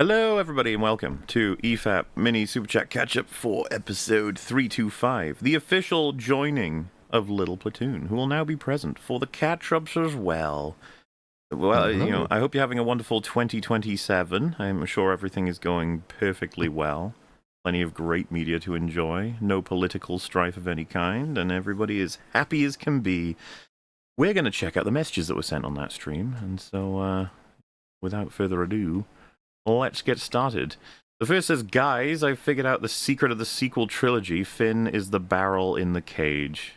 Hello, everybody, and welcome to EFAP Mini Superchat Catchup for episode 325, the official joining of Little Platoon, who will now be present for the Catchups as well. Well, I hope you're having a wonderful 2027. I'm sure everything is going perfectly well. Plenty of great media to enjoy, no political strife of any kind, and everybody is happy as can be. We're going to check out the messages that were sent on that stream, and so, without further ado, let's get started. The first says, guys, I've figured out the secret of the sequel trilogy. Finn is the barrel in the cage.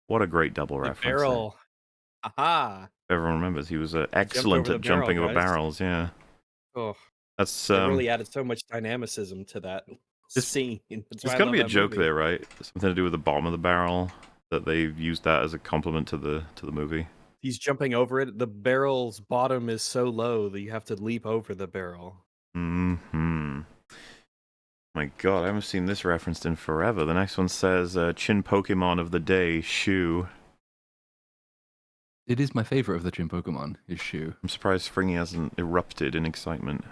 What a great double reference. Barrel. Aha. Everyone remembers he was excellent at jumping over barrels, yeah. Oh, that's it really added so much dynamicism to that scene. There's got to be a joke there, right? Something to do with the bottom of the barrel, that they've used that as a compliment to the movie. He's jumping over it. The barrel's bottom is so low that you have to leap over the barrel. My god, I haven't seen this referenced in forever. The next one says, Chin Pokemon of the day, Shu. It is my favorite of the Chin Pokemon, is Shu. I'm surprised Fringy hasn't erupted in excitement.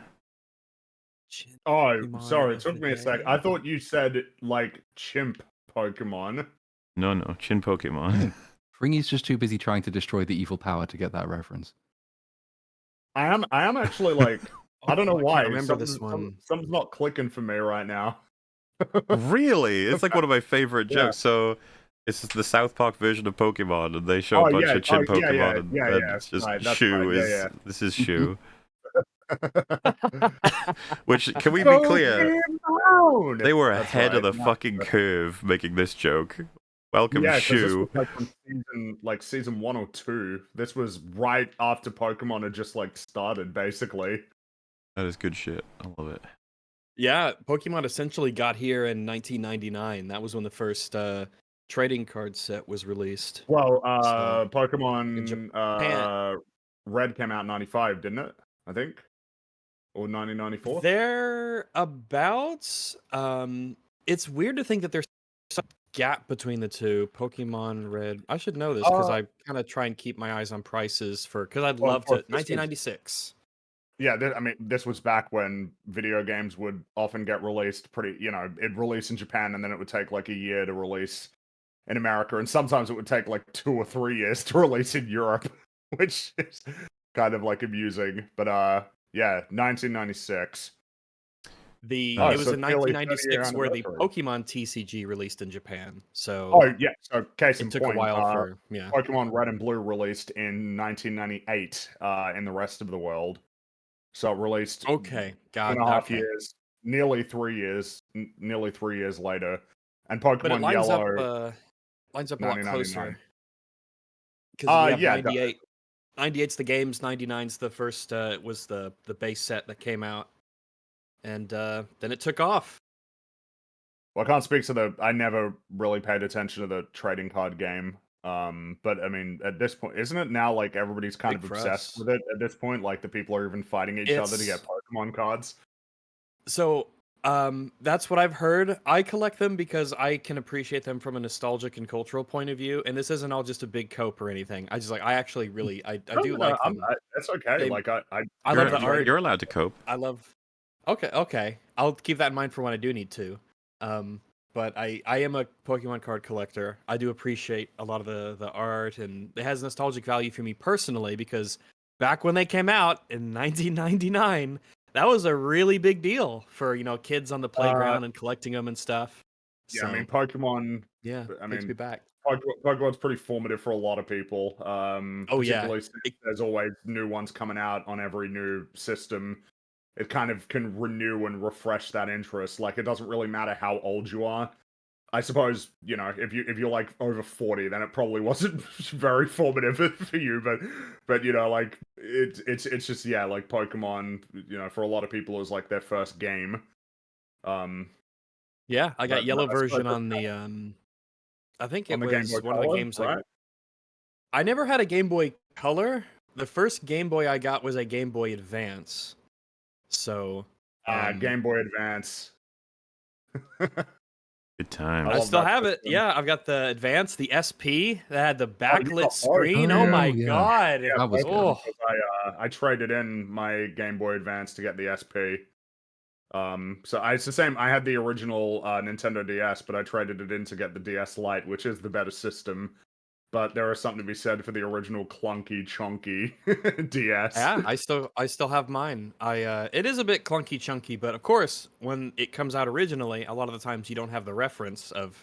Oh, sorry, it took me a sec. I thought you said, like, chimp Pokemon. No, Chin Pokemon. Fringy's just too busy trying to destroy the evil power to get that reference. I am actually, like, I don't know why. I remember this one. Something's not clicking for me right now. Really? It's like one of my favorite jokes. So it's the South Park version of Pokemon, and they show a bunch of Chin Pokemon, and it's just Shu is... This is Shu. Which, can we be clear? They were ahead of the fucking curve making this joke. Welcome, Shu. This was like season 1 or 2. This was right after Pokemon had just like started, basically. That is good shit. I love it. Yeah, Pokemon essentially got here in 1999. That was when the first trading card set was released. Well, Pokemon Red came out in 95, didn't it? I think. Or 1994? Thereabouts. It's weird to think that there's some gap between the two. Pokemon Red. I should know this because I kind of try and keep my eyes on prices because I'd love to. 1996. Yeah, I mean, this was back when video games would often get released it'd release in Japan and then it would take like a year to release in America, and sometimes it would take like 2 or 3 years to release in Europe, which is kind of like amusing. But yeah, 1996. It was in 1996 where the Pokemon TCG released in Japan. So case in point, it took a while for Pokemon Red and Blue released in 1998 in the rest of the world. So it released 2.5 years, nearly 3 years, nearly 3 years later, and Pokemon Yellow lines up a lot closer. Because 98's the games, 99's the first was the base set that came out, and then it took off. Well, I can't speak to I never really paid attention to the trading card game. But I mean, at this point, isn't it now like everybody's kind of obsessed with it at this point? Like the people are even fighting each other to get Pokemon cards. So that's what I've heard. I collect them because I can appreciate them from a nostalgic and cultural point of view. And this isn't all just a big cope or anything. I actually really, I do like them. That's okay. I love the art. You're allowed to cope. Okay. I'll keep that in mind for when I do need to. But I am a Pokemon card collector. I do appreciate a lot of the art, and it has nostalgic value for me personally because back when they came out in 1999, that was a really big deal for kids on the playground and collecting them and stuff. Yeah, so, I mean Pokemon. Yeah, takes me back. Pokemon's pretty formative for a lot of people. Particularly since there's always new ones coming out on every new system. It kind of can renew and refresh that interest. Like, it doesn't really matter how old you are. I suppose, if you're like over 40, then it probably wasn't very formative for you. But like it's just like Pokemon. For a lot of people, it was like their first game. Yeah, I got yellow version on the. I think it was one of the games. Right? I never had a Game Boy Color. The first Game Boy I got was a Game Boy Advance. So, Game Boy Advance. Good time. I still have it. Yeah, I've got the Advance, the SP that had the backlit screen. Oh my god! Yeah, that was I traded in my Game Boy Advance to get the SP. So it's the same. I had the original Nintendo DS, but I traded it in to get the DS Lite, which is the better system. But there is something to be said for the original clunky, chunky DS. Yeah, I still have mine. It is a bit clunky, chunky, but of course, when it comes out originally, a lot of the times you don't have the reference of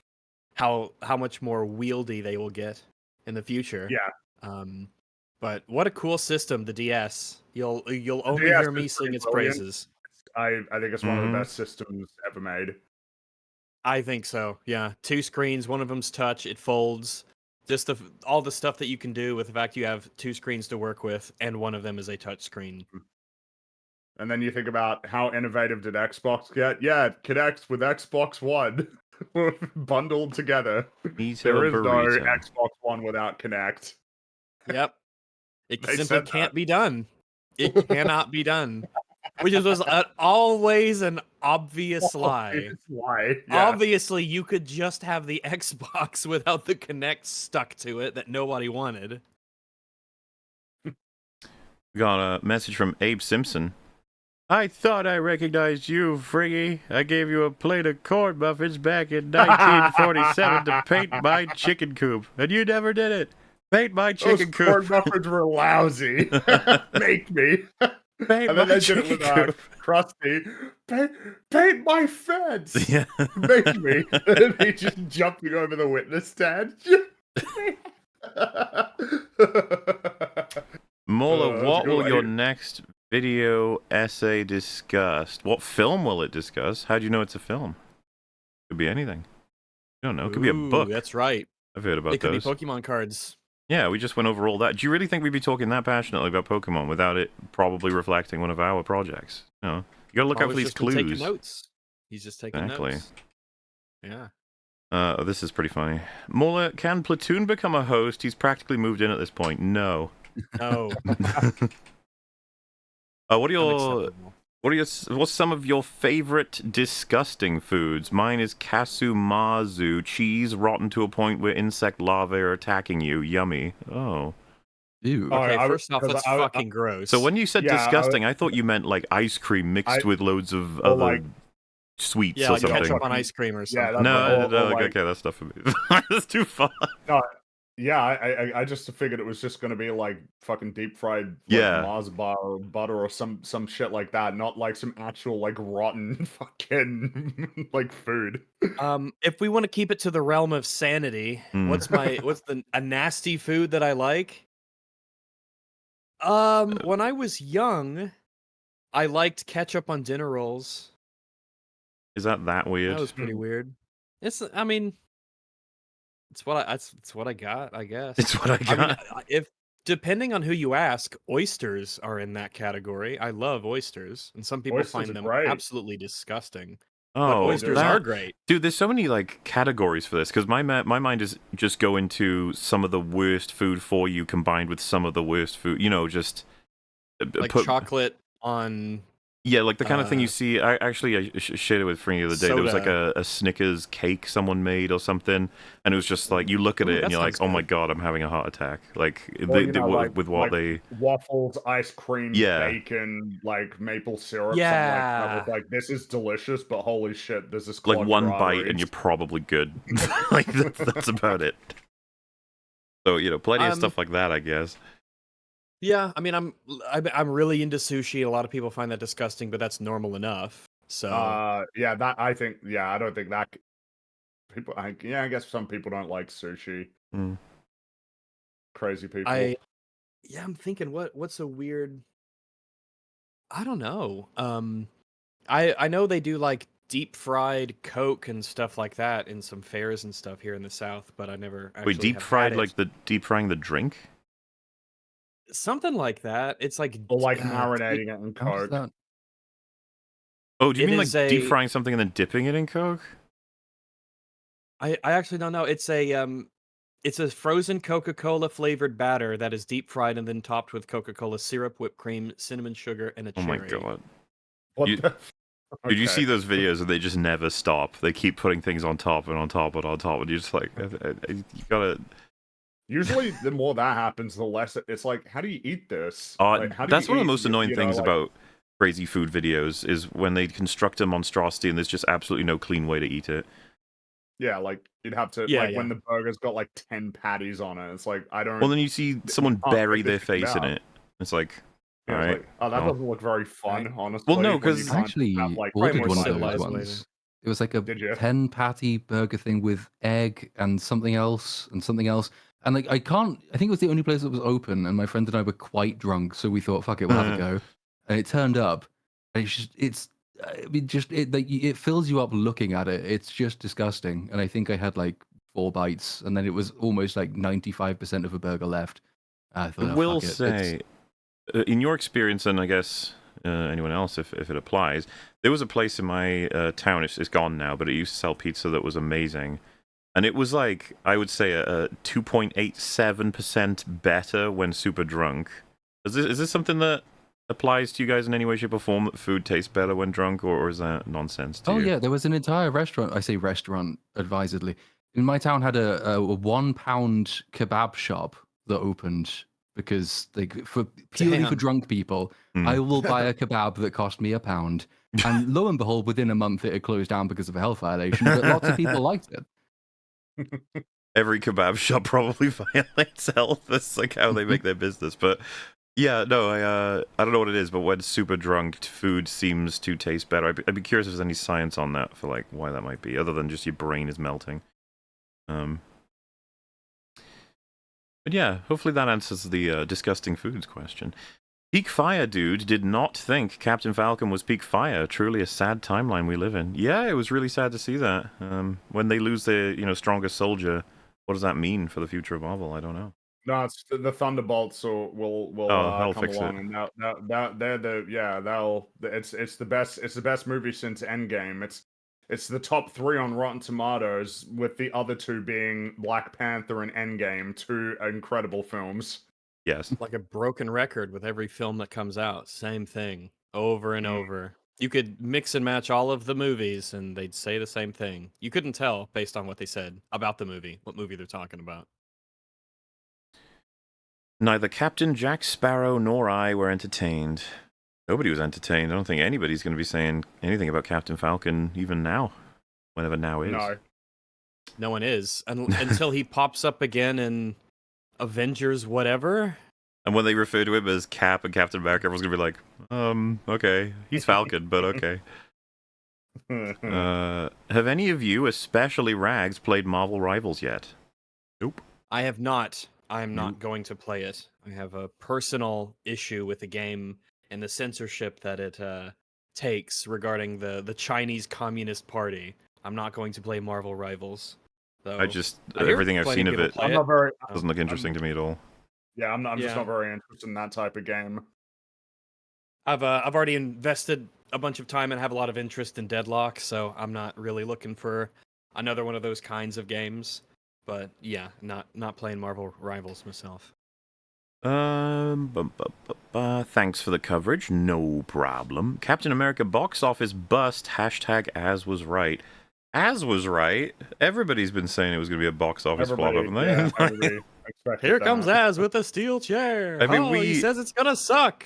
how much more wieldy they will get in the future. Yeah. But what a cool system, the DS. You'll only DS hear me sing its brilliant. praises. I think it's one of the best systems ever made. I think so. Yeah, 2 screens. One of them's touch. It folds. Just all the stuff that you can do with the fact you have 2 screens to work with, and one of them is a touch screen. And then you think about how innovative did Xbox get? Yeah, it connects with Xbox One bundled together. There is no Xbox One without Kinect. Yep. It simply can't be done. It cannot be done. Which was always an obvious lie. Yeah. Obviously, you could just have the Xbox without the Kinect stuck to it that nobody wanted. We got a message from Abe Simpson. I thought I recognized you, Friggy. I gave you a plate of corn muffins back in 1947 to paint my chicken coop, and you never did it. Paint my chicken coop. Corn muffins were lousy. Make me. Paint and then they did it with Krusty. Paint my fence. Yeah. Make me. And he just jumping over the witness stand. Mola, what will your next video essay discuss? What film will it discuss? How do you know it's a film? Could be anything. I don't know. It could be a book. That's right. I've heard about those. It could be Pokemon cards. Yeah, we just went over all that. Do you really think we'd be talking that passionately about Pokemon without it probably reflecting one of our projects? No. You gotta look out for these clues. Taking notes. He's just taking notes. Yeah. This is pretty funny. Mola, can Platoon become a host? He's practically moved in at this point. No. No. What's some of your favorite disgusting foods? Mine is kasumazu, cheese rotten to a point where insect larvae are attacking you. Yummy. Oh. Ew. Okay, first off, that's fucking gross. So when you said disgusting, I thought you meant like ice cream mixed with loads of other sweets or something. Yeah, ketchup on ice cream or something. Yeah, okay, that's stuff for me. That's too far. No, yeah, I just figured it was just gonna be like fucking deep fried Mars bar or butter or some shit like that, not like some actual like rotten fucking like food. If we want to keep it to the realm of sanity, what's a nasty food that I like? When I was young, I liked ketchup on dinner rolls. Is that weird? That was pretty weird. It's what I got, I guess. It's what I got. I mean, if depending on who you ask, oysters are in that category. I love oysters, and some people find them absolutely disgusting. Oh, but oysters are great, dude. There's so many like categories for this because my mind is just go into some of the worst food for you combined with some of the worst food. You know, just like chocolate on. Yeah, like the kind of thing you see. I shared it with Free the other day. Soda. There was like a Snickers cake someone made or something, and it was just like you look at it and you're like, "Oh my god, I'm having a heart attack!" Like with what they waffles, ice cream, bacon, like maple syrup. Yeah, something like that. Like this is delicious, but holy shit, there's this like one bite and you're probably good. Like that's about it. So plenty of stuff like that, I guess. Yeah, I mean, I'm really into sushi. A lot of people find that disgusting, but that's normal enough. So, I don't think that people. I guess some people don't like sushi. Crazy people. I'm thinking, what's a weird? I don't know. I know they do like deep fried Coke and stuff like that in some fairs and stuff here in the South, but I never actually. Wait, deep fried like the deep frying the drink? Something like that. It's like marinating it in Coke. Oh, do you mean like deep frying something and then dipping it in Coke? I actually don't know. It's a frozen Coca-Cola flavored batter that is deep fried and then topped with Coca-Cola syrup, whipped cream, cinnamon sugar, and a cherry. Oh my god! Did you see those videos where they just never stop? They keep putting things on top and on top and on top, and you're just like, you gotta. Usually, the more that happens, the less it's like, how do you eat this? That's one of the most annoying things about crazy food videos is when they construct a monstrosity and there's just absolutely no clean way to eat it. Yeah, like you'd have to when the burger's got like 10 patties on it. It's like I don't. Well, then you see someone bury their face in it. It's like, all right. Like, oh, that doesn't look very fun, honestly. Well, no, because I actually ordered one of those ones. It was like a 10-patty burger thing with egg and something else And like I think it was the only place that was open, and my friend and I were quite drunk, so we thought, fuck it, we'll have a go. And it turned up, and it fills you up looking at it. It's just disgusting. And I think I had like 4 bites, and then it was almost like 95% of a burger left. I thought, I will say, in your experience, and I guess anyone else, if it applies, there was a place in my town. It's gone now, but it used to sell pizza that was amazing. And it was like, I would say, a 2.87% better when super drunk. Is this something that applies to you guys in any way, shape, or form, that food tastes better when drunk, or is that nonsense to you? Oh, yeah, there was an entire restaurant. I say restaurant advisedly. In my town had a £1 kebab shop that opened because purely for drunk people. I will buy a kebab that cost me £1. And lo and behold, within a month, it had closed down because of a health violation, but lots of people liked it. Every kebab shop probably violates health. That's like how they make their business. But yeah, no, I don't know what it is, but when super drunk, food seems to taste better. I'd be curious if there's any science on that for like why that might be, other than just your brain is melting. But yeah, hopefully that answers the disgusting foods question. Peak Fire Dude did not think Captain Falcon was Peak Fire. Truly a sad timeline we live in. Yeah, it was really sad to see that. When they lose their, strongest soldier, what does that mean for the future of Marvel? I don't know. No, it's the Thunderbolts will come along, and it's the best movie since Endgame. It's the top 3 on Rotten Tomatoes, with the other 2 being Black Panther and Endgame, 2 incredible films. Yes. Like a broken record with every film that comes out. Same thing. Over and over. You could mix and match all of the movies and they'd say the same thing. You couldn't tell based on what they said about the movie, what movie they're talking about. Neither Captain Jack Sparrow nor I were entertained. Nobody was entertained. I don't think anybody's going to be saying anything about Captain Falcon even now. Whenever now is. No one is. Until he pops up again in Avengers whatever. And when they refer to him as Cap and Captain America, everyone's gonna be like, okay, he's Falcon, but okay. Have any of you, especially Rags, played Marvel Rivals yet? Nope. I have not. I am not going to play it. I have a personal issue with the game and the censorship that it takes regarding the Chinese Communist Party. I'm not going to play Marvel Rivals. So everything I've seen of it doesn't look interesting to me at all. Yeah, I'm just not very interested in that type of game. I've already invested a bunch of time and have a lot of interest in Deadlock, so I'm not really looking for another one of those kinds of games. But yeah, not playing Marvel Rivals myself. Thanks for the coverage. No problem. Captain America box office bust. # as was right. As was right. Everybody's been saying it was going to be a box office flop, haven't they? Yeah, Here comes Az with a steel chair. I mean, he says it's going to suck.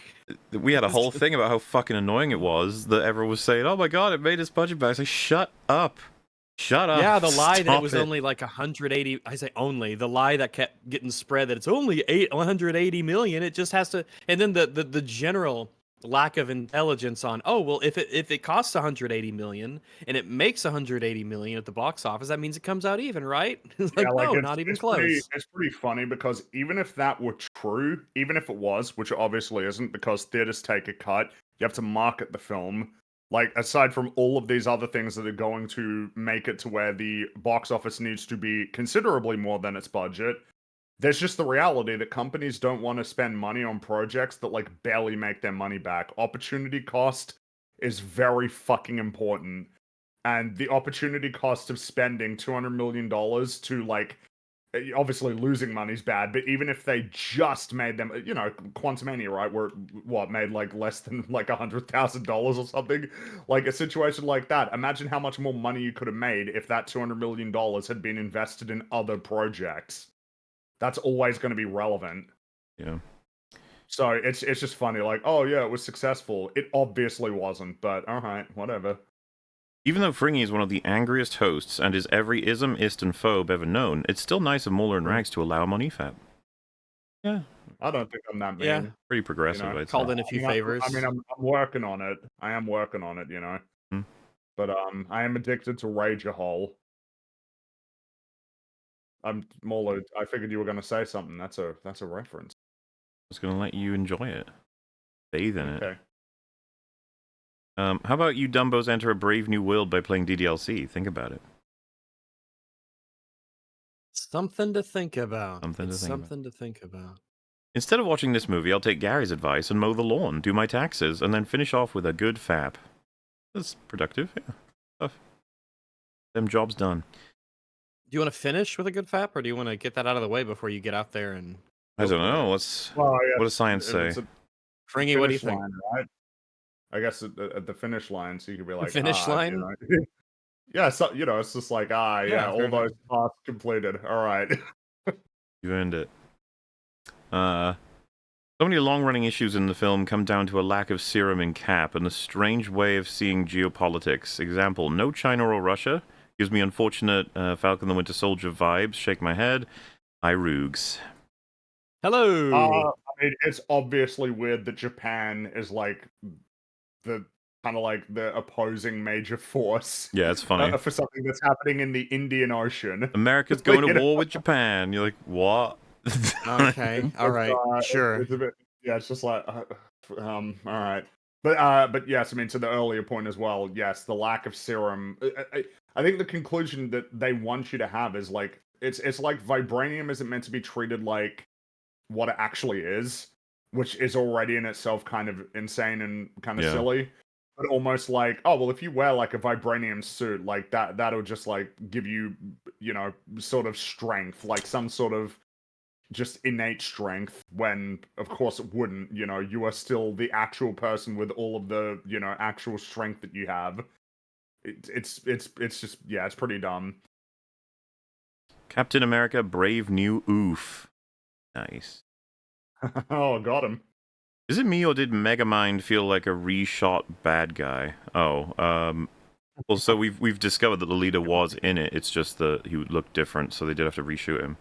We had a whole thing about how fucking annoying it was that everyone was saying, oh my god, it made its budget back. I say, shut up. Shut up. Yeah, the lie that it was only like 180. I say only. The lie that kept getting spread that it's only 180 million. It just has to. And then the general lack of intelligence on, oh well, if it costs 180 million and it makes 180 million at the box office, that means it comes out even, right? Not even close. It's pretty funny because even if that were true, even if it was, which it obviously isn't, because theaters take a cut, you have to market the film. Like, aside from all of these other things that are going to make it to where the box office needs to be considerably more than its budget, there's just the reality that companies don't want to spend money on projects that, like, barely make their money back. Opportunity cost is very fucking important. And the opportunity cost of spending $200 million to, like, obviously losing money's bad, but even if they just made them, Quantumania, right, where made like less than like $100,000 or something, like a situation like that. Imagine how much more money you could have made if that $200 million had been invested in other projects. That's always going to be relevant. Yeah. So it's just funny, like, oh yeah, it was successful. It obviously wasn't, but all right, whatever. Even though Fringy is one of the angriest hosts and is every ism, ist, and phobe ever known, it's still nice of Mauler and Rags to allow him on EFAP. Yeah. I don't think I'm that mean. Yeah. Pretty progressive, you know? I'd say. Called in a few favors. I'm working on it. I am working on it, you know. But I am addicted to Rage-a-Hole. Mauler, I figured you were gonna say something. That's a reference. I was gonna let you enjoy it. Bathe in it. Okay. How about you Dumbos enter a brave new world by playing DDLC? Think about it. Something to think about. Something to think about. Instead of watching this movie, I'll take Gary's advice and mow the lawn, do my taxes, and then finish off with a good fap. That's productive, yeah. Stuff. Them jobs done. Do you want to finish with a good fap, or do you want to get that out of the way before you get out there and... I don't know. What does science say? Fringy, what do you think? Line, right? I guess at the finish line, so you could be like, finish line? You know. Yeah, so, you know, it's just like, all those tasks completed. All right. You earned it. So many long-running issues in the film come down to a lack of serum in Cap and a strange way of seeing geopolitics. Example, no China or Russia. Gives me unfortunate Falcon the Winter Soldier vibes. Shake my head. I Roogs. Hello! I mean, it's obviously weird that Japan is like the kind of like the opposing major force. Yeah, it's funny. For something that's happening in the Indian Ocean. America's going to war with Japan. You're like, what? Okay, all right, sure. It's a bit, it's just like, all right. But yes, I mean, to the earlier point as well, yes, the lack of serum. I think the conclusion that they want you to have is like, it's like vibranium isn't meant to be treated like what it actually is, which is already in itself kind of insane and kind of silly. But almost like, oh, well, if you wear like a vibranium suit, like that'll just like give you, you know, sort of strength, like some sort of just innate strength, when of course it wouldn't. You know, you are still the actual person with all of the, you know, actual strength that you have. It's just, yeah, it's pretty dumb. Captain America, brave new oof. Nice. Oh, got him. Is it me, or did Megamind feel like a reshot bad guy? Oh, well, so we've discovered that the leader was in it. It's just that he looked different, so they did have to reshoot him.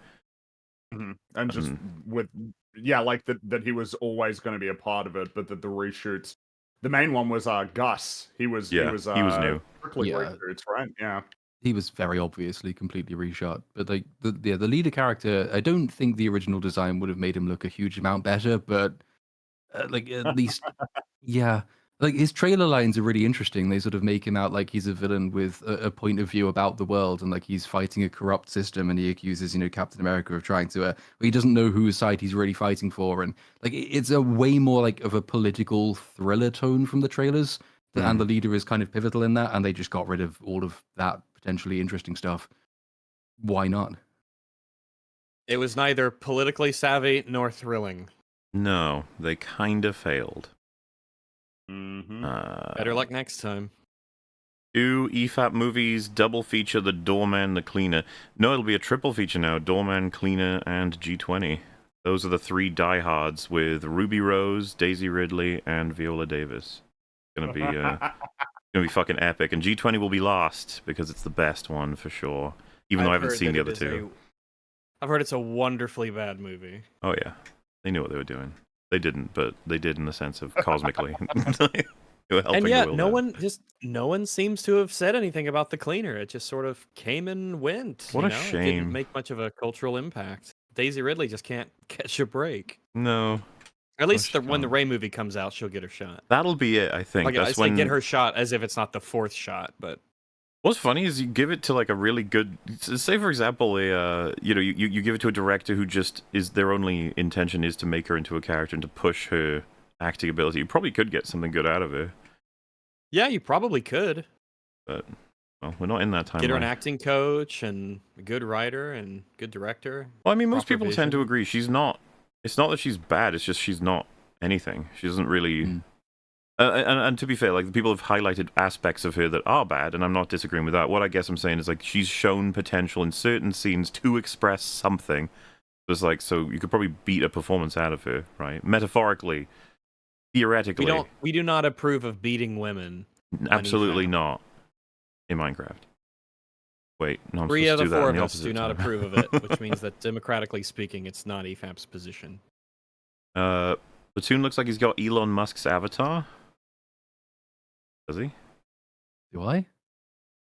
Mm-hmm. And just with, yeah, like that he was always going to be a part of it, but that the reshoots, the main one was Gus. He was new. Reshoots, right? Yeah. He was very obviously completely reshot, but like the leader character, I don't think the original design would have made him look a huge amount better, but like at least, yeah, like his trailer lines are really interesting. They sort of make him out like he's a villain with a point of view about the world, and like he's fighting a corrupt system, and he accuses, you know, Captain America of trying to, he doesn't know whose side he's really fighting for, and like it's a way more like of a political thriller tone from the trailers, and the leader is kind of pivotal in that, and they just got rid of all of that potentially interesting stuff. Why not? It was neither politically savvy nor thrilling. No, they kind of failed. Better luck next time. 2 EFAP movies, double feature The Doorman, The Cleaner. No, it'll be a triple feature now. Doorman, Cleaner, and G20. Those are the 3 diehards with Ruby Rose, Daisy Ridley, and Viola Davis. It's gonna be fucking epic, and G20 will be last because it's the best one for sure. Even though I haven't seen the other 2. I've heard it's a wonderfully bad movie. Oh yeah, they knew what they were doing. They didn't, but they did in the sense of cosmically. And yet, no one seems to have said anything about The Cleaner. It just sort of came and went. What a shame! It didn't make much of a cultural impact. Daisy Ridley just can't catch a break. No. At least when the Ray movie comes out, she'll get her shot. That'll be it, I think. Like, I say get her shot as if it's not the 4th shot, but... What's funny is you give it to like a really good, say for example, you give it to a director who just is, their only intention is to make her into a character and to push her acting ability. You probably could get something good out of her. Yeah, you probably could. But, well, we're not in that time. Get her an acting coach and a good writer and good director. Well, I mean, most people tend to agree she's not. It's not that she's bad. It's just she's not anything. She doesn't really. And to be fair, like, the people have highlighted aspects of her that are bad, and I'm not disagreeing with that. What I guess I'm saying is, like, she's shown potential in certain scenes to express something, It's like, so you could probably beat a performance out of her, right? Metaphorically, theoretically. We do not approve of beating women. Absolutely not in Minecraft. Wait, no, I'm 3 supposed out to of do that 4 in of the us opposite do not time. approve of it, which means that democratically speaking, it's not EFAP's position. Platoon looks like he's got Elon Musk's avatar. Does he? Do I? I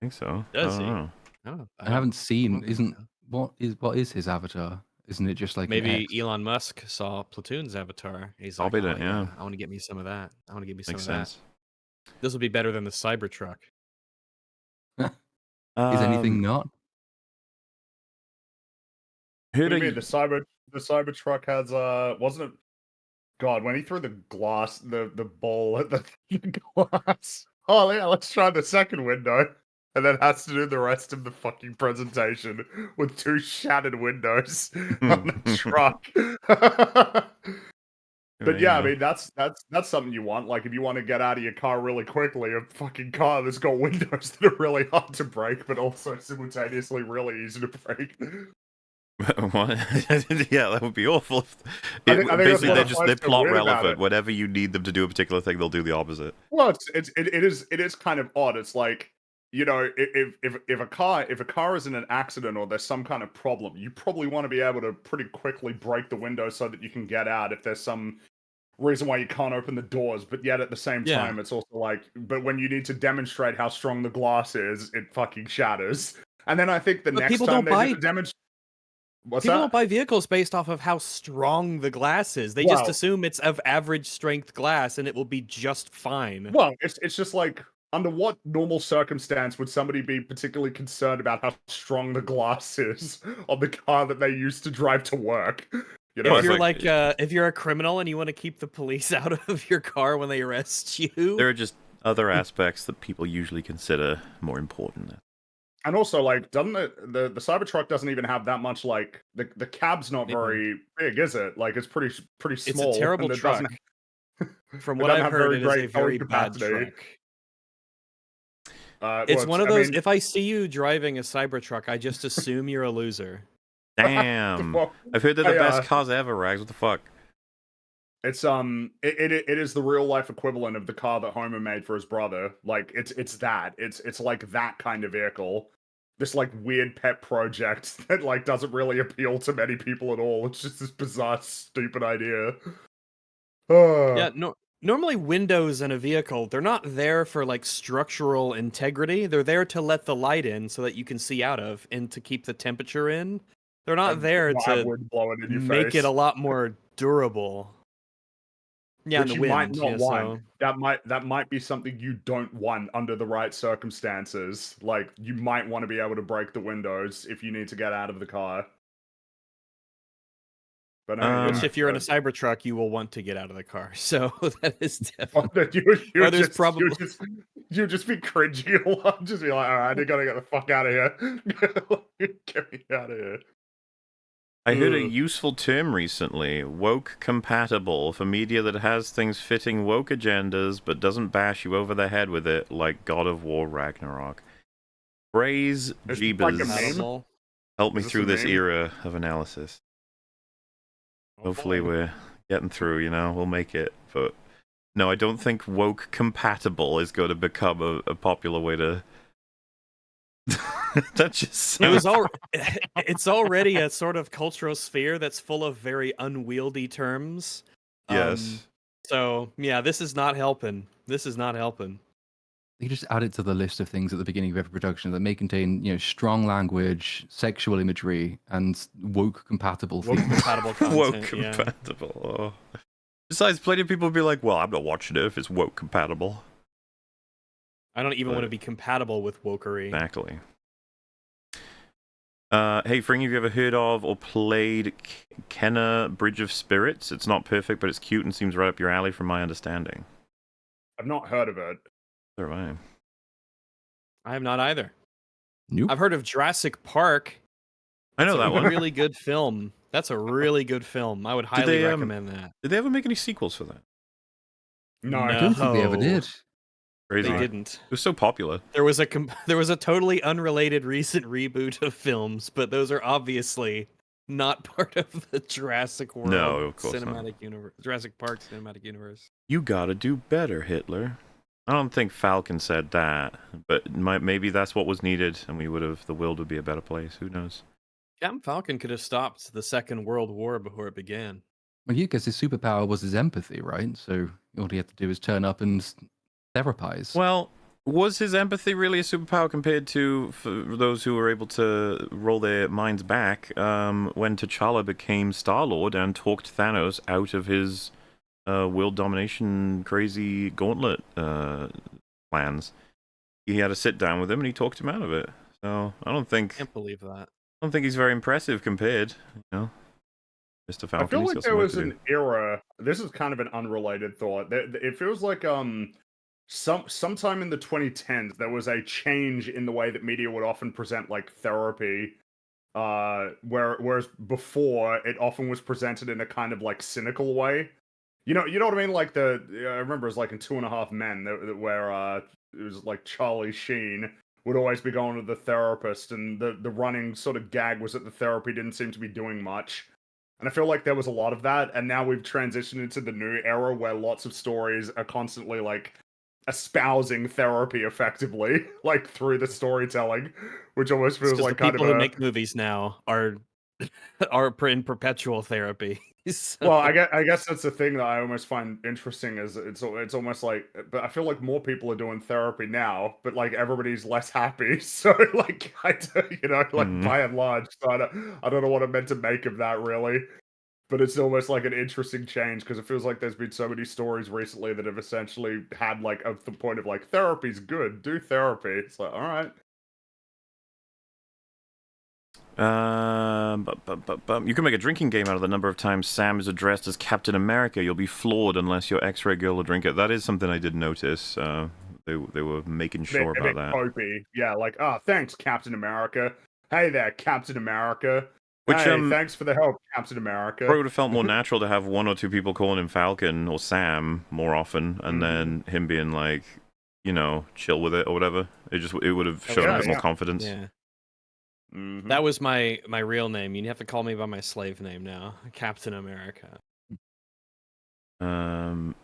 think so. Does I don't he? know. I haven't seen. Isn't What is his avatar? Isn't it just like maybe an X? Elon Musk saw Platoon's avatar? He's like, Copied oh it, yeah. I want to get me some of that. I want to get me some Makes of that. sense. This will be better than the Cybertruck. Is anything not? What do you mean? The Cybertruck has wasn't it? God, when he threw the ball at the glass. Oh yeah, let's try the second window. And then has to do the rest of the fucking presentation with 2 shattered windows on the truck. But yeah, I mean that's something you want. Like if you want to get out of your car really quickly, a fucking car that's got windows that are really hard to break, but also simultaneously really easy to break. What? Yeah, that would be awful. I think Basically, that's they're plot relevant. Whenever you need them to do a particular thing, they'll do the opposite. Well, it is kind of odd. It's like, you know, if a car is in an accident or there's some kind of problem, you probably want to be able to pretty quickly break the window so that you can get out if there's some reason why you can't open the doors. But yet at the same time, it's also like, but when you need to demonstrate how strong the glass is, it fucking shatters. And then I think the next time they demonstrate. People don't buy vehicles based off of how strong the glass is. They just assume it's of average strength glass and it will be just fine. Well, it's just like, under what normal circumstance would somebody be particularly concerned about how strong the glass is on the car that they use to drive to work? You know, if you're like if you're a criminal and you want to keep the police out of your car when they arrest you, there are just other aspects that people usually consider more important. And also, like, doesn't the Cybertruck doesn't even have that much, like, the cab's not very big, is it? Like, it's pretty small. It's a terrible truck. From what I've heard, it is a very bad truck. It's one of those, if I see you driving a Cybertruck, I just assume you're a loser. Damn. I've heard they're the best cars ever, Rags. What the fuck? It's it is the real life equivalent of the car that Homer made for his brother. Like it's that. It's like that kind of vehicle. This like weird pet project that like doesn't really appeal to many people at all. It's just this bizarre, stupid idea. Yeah, normally windows in a vehicle, they're not there for like structural integrity. They're there to let the light in so that you can see out of and to keep the temperature in. They're not there to make it a lot more durable. Yeah, which in the you wind, might not want. So. That might be something you don't want under the right circumstances. Like you might want to be able to break the windows if you need to get out of the car. But which, if you're in a Cybertruck, you will want to get out of the car. So that is definitely. You just be cringing a lot. Just be like, all right, I gotta get the fuck out of here. Get me out of here. I heard a useful term recently, woke compatible, for media that has things fitting woke agendas but doesn't bash you over the head with it like God of War Ragnarok. Praise Jeebus. Help me through this era of analysis. Hopefully we're getting through, you know, we'll make it. But no, I don't think woke compatible is going to become a popular way to... That just sounds... It's already a sort of cultural sphere that's full of very unwieldy terms. Yes. So yeah, this is not helping. This is not helping. You just add it to the list of things at the beginning of every production that may contain, you know, strong language, sexual imagery, and woke compatible. Woke compatible content. Woke compatible. Oh. Besides, plenty of people would be like, "Well, I'm not watching it if it's woke compatible." I don't even want to be compatible with wokery. Exactly. Hey, Fring, have you ever heard of or played Kenna Bridge of Spirits? It's not perfect, but it's cute and seems right up your alley from my understanding. I've not heard of it. Neither have I have not either. Nope. I've heard of Jurassic Park. I know that one. Really good film. That's a really good film. I would highly recommend that. Did they ever make any sequels for that? No, I don't think they ever did. Crazy. They didn't. It was so popular. There was a totally unrelated recent reboot of films, but those are obviously not part of the Jurassic World No, of course cinematic universe, Jurassic Park cinematic universe. You gotta do better, Hitler. I don't think Falcon said that, but maybe that's what was needed, and the world would be a better place. Who knows? Captain Falcon could have stopped the Second World War before it began. Well, yeah, because his superpower was his empathy, right? So all he had to do was turn up and therapize. Well, was his empathy really a superpower compared to for those who were able to roll their minds back when T'Challa became Star-Lord and talked Thanos out of his world domination crazy gauntlet plans? He had to sit down with him and he talked him out of it. So I can't believe that. I don't think he's very impressive compared, Mr. Falcon. I feel like there was an era. This is kind of an unrelated thought. It feels like sometime in the 2010s there was a change in the way that media would often present like therapy. Whereas before it often was presented in a kind of like cynical way. You know what I mean? Like I remember it was like in 2.5 Men where it was like Charlie Sheen would always be going to the therapist, and the running sort of gag was that the therapy didn't seem to be doing much. And I feel like there was a lot of that, and now we've transitioned into the new era where lots of stories are constantly like espousing therapy effectively, like through the storytelling, which almost feels like the people who make movies now are in perpetual therapy. So... Well, I guess that's the thing that I almost find interesting is it's almost like, but I feel like more people are doing therapy now, but like everybody's less happy. So like by and large, so I don't know what I'm meant to make of that really. But it's almost like an interesting change because it feels like there's been so many stories recently that have essentially had like the point of like therapy's good, do therapy. It's like, all right. You can make a drinking game out of the number of times Sam is addressed as Captain America. You'll be floored unless you're X-ray girl or drink it. That is something I did notice. They were making sure about that. Popey. Yeah, like, thanks, Captain America. Hey there, Captain America. Which, thanks for the help, Captain America. Probably would have felt more natural to have one or two people calling him Falcon or Sam more often, and then him being like, chill with it or whatever. It would have shown a bit more confidence. Yeah. That was my real name. You have to call me by my slave name now, Captain America. Are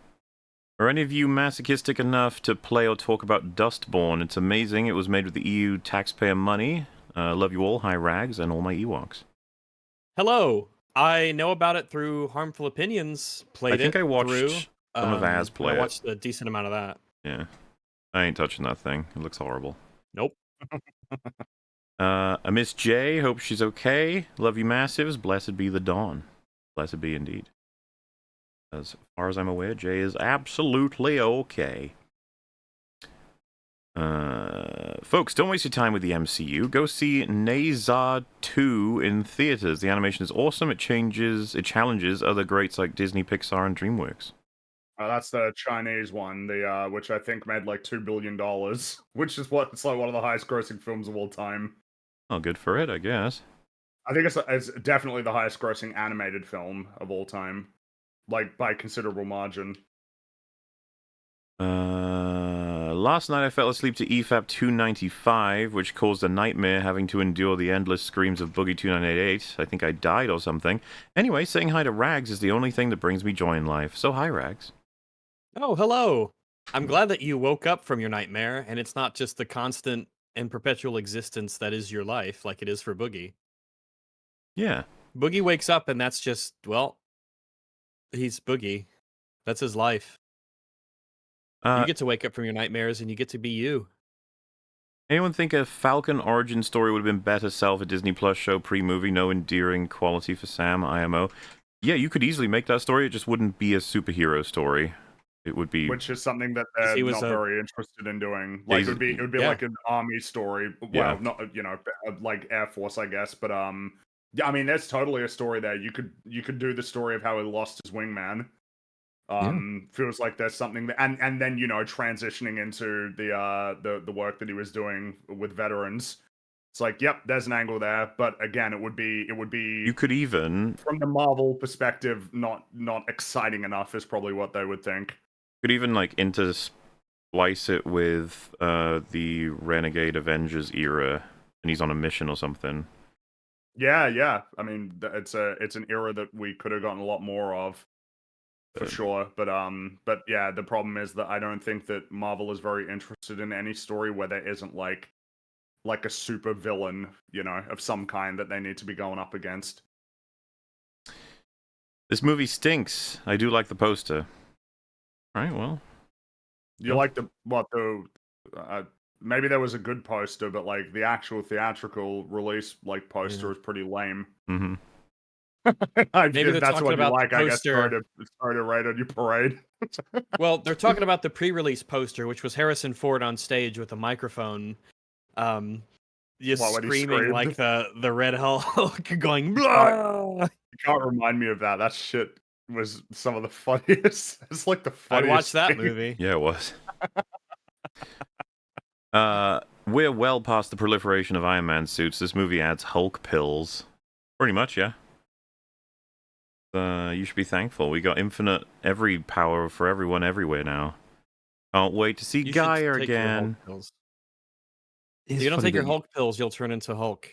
any of you masochistic enough to play or talk about Dustborn? It's amazing. It was made with the EU taxpayer money. Love you all. Hi, Rags, and all my Ewoks. Hello. I know about it through Harmful Opinions. I think I watched some of Az play I watched a decent amount of that. Yeah. I ain't touching that thing. It looks horrible. Nope. Miss J, hope she's okay. Love you, Massives. Blessed be the dawn. Blessed be indeed. As far as I'm aware, Jay is absolutely okay. Folks, don't waste your time with the MCU. Go see Nazar 2 in theaters. The animation is awesome. It challenges other greats like Disney, Pixar, and DreamWorks. That's the Chinese one, the which I think made like $2 billion, which is it's like one of the highest grossing films of all time. Oh, good for it, I guess. I think it's definitely the highest grossing animated film of all time, like by considerable margin. Last night I fell asleep to EFAP 295, which caused a nightmare having to endure the endless screams of Boogie 2988. I think I died or something. Anyway, saying hi to Rags is the only thing that brings me joy in life. So hi, Rags. Oh, hello. I'm glad that you woke up from your nightmare, and it's not just the constant and perpetual existence that is your life, like it is for Boogie. Yeah. Boogie wakes up, and that's just, well, he's Boogie. That's his life. You get to wake up from your nightmares, and you get to be you. Anyone think a Falcon origin story would have been better sell for Disney Plus show pre-movie? No endearing quality for Sam, IMO. Yeah, you could easily make that story. It just wouldn't be a superhero story. It would be, which is something that they're not very interested in doing. Like it would be like an army story. Well, not like Air Force, I guess. But yeah, I mean, there's totally a story there. You could do the story of how he lost his wingman. Feels like there's something that, and then transitioning into the work that he was doing with veterans. It's like, yep, there's an angle there, but again, it would be you could even, from the Marvel perspective, not exciting enough is probably what they would think. Could even like intersplice it with the Renegade Avengers era, and he's on a mission or something. Yeah. I mean, it's an era that we could have gotten a lot more of, for sure. But yeah, the problem is that I don't think that Marvel is very interested in any story where there isn't like a super villain, of some kind that they need to be going up against. This movie stinks. I do like the poster. All right, well. You like the maybe there was a good poster, but like the actual theatrical release poster is pretty lame. Mm-hmm. Maybe they're that's talking what about you like. the poster. I guess sorry to raid on your parade. Well, they're talking about the pre-release poster, which was Harrison Ford on stage with a microphone, just screaming like the Red Hulk, going blah. You can't remind me of that. That shit was some of the funniest. It's like the funniest. I'd watch that thing. movie. Yeah, it was. We're well past the proliferation of Iron Man suits. This movie adds Hulk pills. Pretty much, yeah. You should be thankful. We got infinite every power for everyone everywhere now. Can't wait to see Gaia again. If you don't take your Hulk pills, you'll turn into Hulk.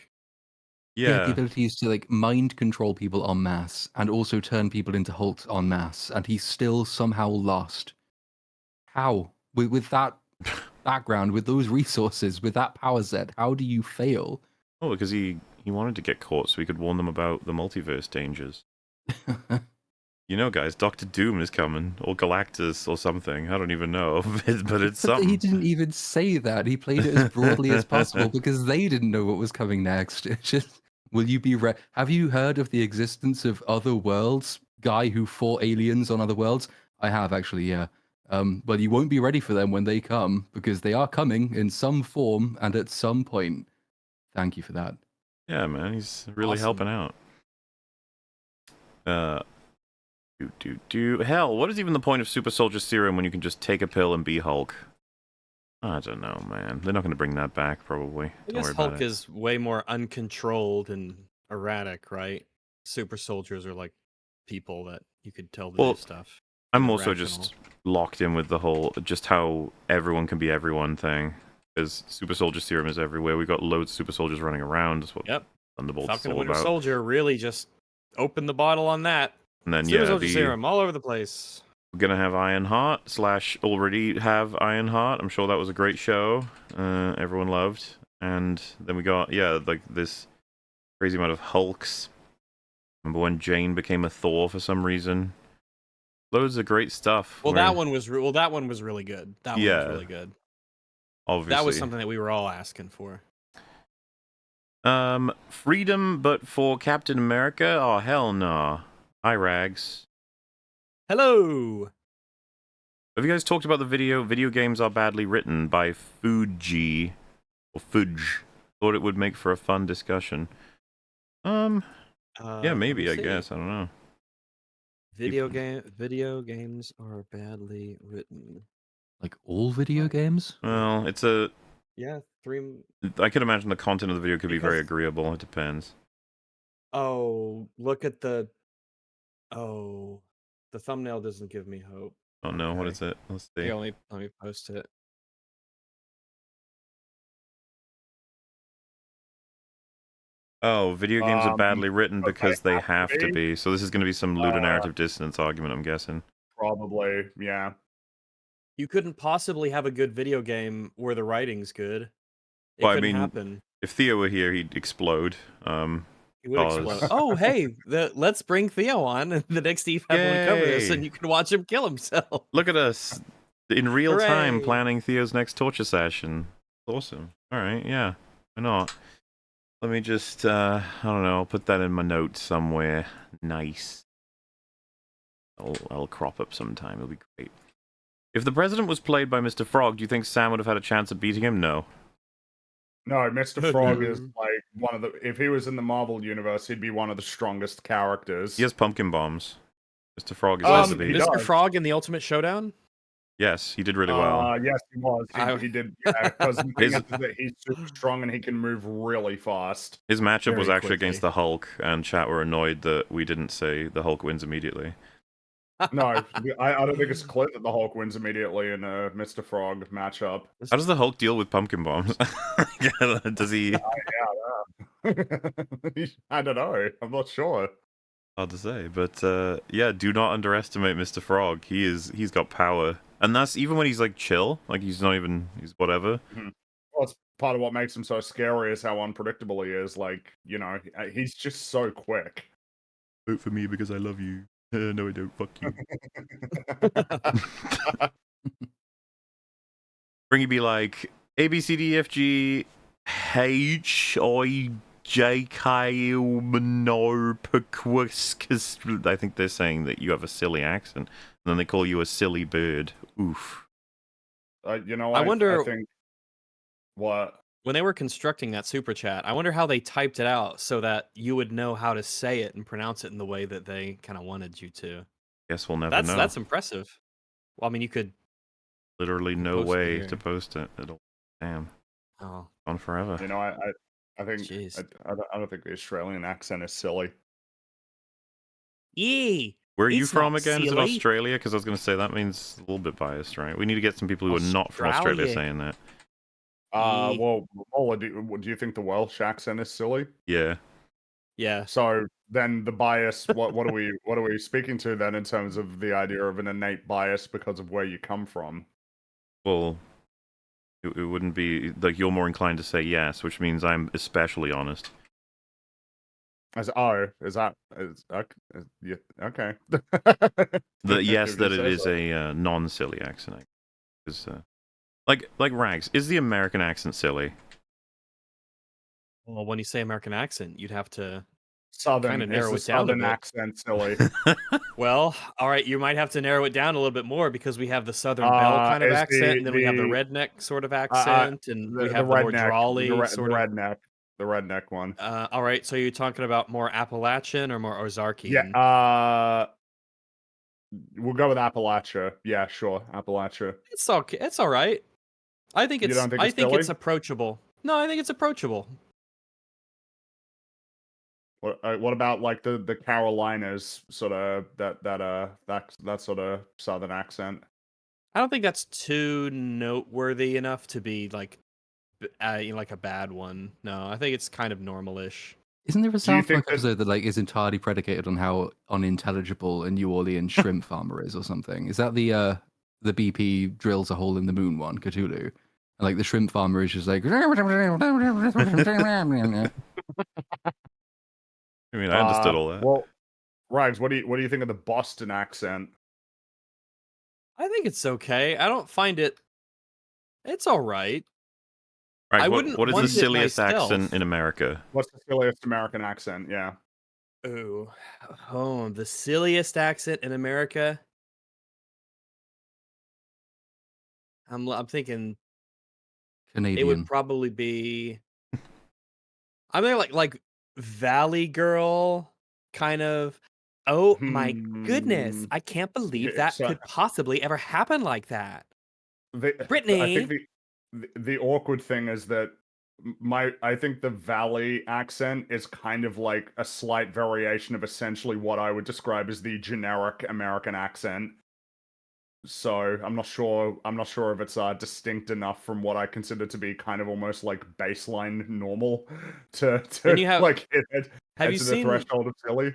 Yeah, the ability is to like mind control people en masse and also turn people into Hulks en masse, and he's still somehow lost. How? With that background, with those resources, with that power set, how do you fail? Oh, because he wanted to get caught so he could warn them about the multiverse dangers. You know, guys, Doctor Doom is coming, or Galactus, or something. I don't even know, but it's something. He didn't even say that. He played it as broadly as possible because they didn't know what was coming next. It's just, will you be have you heard of the existence of other worlds? Guy who fought aliens on other worlds? I have, actually, yeah. But you won't be ready for them when they come, because they are coming in some form and at some point. Thank you for that. Yeah, man, he's really helping out. Hell, what is even the point of Super Soldier Serum when you can just take a pill and be Hulk? I don't know, man. They're not going to bring that back, probably. I guess Hulk is way more uncontrolled and erratic, right? Super soldiers are like people that you could tell to do stuff. I'm also just locked in with the whole, just how everyone can be everyone thing. Because Super Soldier Serum is everywhere. We've got loads of super soldiers running around. That's what Thunderbolts Falcon is all and Winter about. Soldier really just opened the bottle on that. And then, Super Soldier Serum all over the place. We're going to have Ironheart, / already have Ironheart. I'm sure that was a great show. Everyone loved. And then we got, like this crazy amount of Hulks. Remember when Jane became a Thor for some reason? Loads of great stuff. Well, that one was really good. That one was really good. Obviously. That was something that we were all asking for. Freedom, but for Captain America? Oh, hell no. Hi, Rags. Hello. Have you guys talked about the video games are badly written by Fuji? Or Fuj. Thought it would make for a fun discussion. Yeah, maybe, I guess. I don't know. Video games are badly written. Like all video games? Well, it's a... Yeah, I could imagine the content of the video could be very agreeable. It depends. Oh, look at the... Oh, the thumbnail doesn't give me hope. Oh no, what is it? Let's see. Let me post it. Oh, video games are badly written because they have to be. So this is going to be some ludonarrative dissonance argument, I'm guessing. Probably, yeah. You couldn't possibly have a good video game where the writing's good. Well, I mean, happen. If Theo were here, he'd explode. He would explode. Oh, hey, let's bring Theo on the next EFAP when we cover this, and you can watch him kill himself. Look at us in real time planning Theo's next torture session. Awesome. All right, yeah, why not? Let me just, I don't know, I'll put that in my notes somewhere. Nice. I'll crop up sometime. It'll be great. If the president was played by Mr. Frog, do you think Sam would have had a chance of beating him? No. No, Mr. Frog is like one of the... If he was in the Marvel universe, he'd be one of the strongest characters. He has pumpkin bombs. Mr. Frog is supposed to be. Mr. Frog in the Ultimate Showdown? Yes, he did really well. Yes, he was. He did, because he's super strong and he can move really fast. His matchup was actually against the Hulk, and chat were annoyed that we didn't say the Hulk wins immediately. No, I don't think it's clear that the Hulk wins immediately in a Mr. Frog matchup. How does the Hulk deal with pumpkin bombs? Does he... I don't know. I'm not sure. Hard to say, but yeah, do not underestimate Mr. Frog. He's got power, and that's even when he's like chill, like he's whatever. Mm-hmm. Well, it's part of what makes him so scary is how unpredictable he is. Like, you know, he's just so quick. Vote for me because I love you. No, I don't. Fuck you. Bringy be like A B C D F G H I J K L M N O P Q S K. I think they're saying that you have a silly accent, and then they call you a silly bird. Oof. You know, I wonder. I think what when they were constructing that super chat, I wonder how they typed it out so that you would know how to say it and pronounce it in the way that they kind of wanted you to. Guess we'll never know. That's impressive. Well, I mean, you could literally no way to post it. It'll damn. Oh, on forever. You know, I think I don't think the Australian accent is silly. Yee. Where are you from again? Is it Australia? Because I was going to say that means a little bit biased, right? We need to get some people who are not from Australia saying that. Well, do you think the Welsh accent is silly? Yeah. Yeah. So then the bias, what are we speaking to then in terms of the idea of an innate bias because of where you come from? Well, it wouldn't be like you're more inclined to say yes, which means I'm especially honest. Is that yeah, okay? Yes, that it is a non-silly accent. Because like Rags, is the American accent silly? Well, when you say American accent, you'd have to Southern narrow it down a bit. Accent silly. Well, all right, you might have to narrow it down a little bit more because we have the Southern Belle kind of accent, and then we have the redneck sort of accent, and we have the more drawly sort of the redneck one. All right, so you're talking about more Appalachian or more Ozarkian? Yeah. We'll go with Appalachia. Yeah, sure, Appalachia. It's okay. It's all right. I think it's. I think it's approachable. No, I think it's approachable. What about like the Carolinas sort of that sort of Southern accent? I don't think that's too noteworthy enough to be like, like a bad one. No, I think it's kind of normal-ish. Isn't there a South Park episode that like is entirely predicated on how unintelligible a New Orleans shrimp farmer is, or something? Is that the BP drills a hole in the moon one, Cthulhu? And like the shrimp farmer is just like. I mean, I understood all that. Well, Rags, what do you think of the Boston accent? I think it's okay. I don't find it. It's all right. Right, what is the silliest accent in America? What's the silliest American accent? Yeah. Oh, the silliest accent in America. I'm thinking Canadian. It would probably be. I mean, like Valley Girl, kind of. Oh my goodness! I can't believe that could possibly ever happen like that. Brittany, I think the awkward thing is that I think the Valley accent is kind of like a slight variation of essentially what I would describe as the generic American accent. So I'm not sure if it's distinct enough from what I consider to be kind of almost like baseline normal to like have you seen the threshold of silly.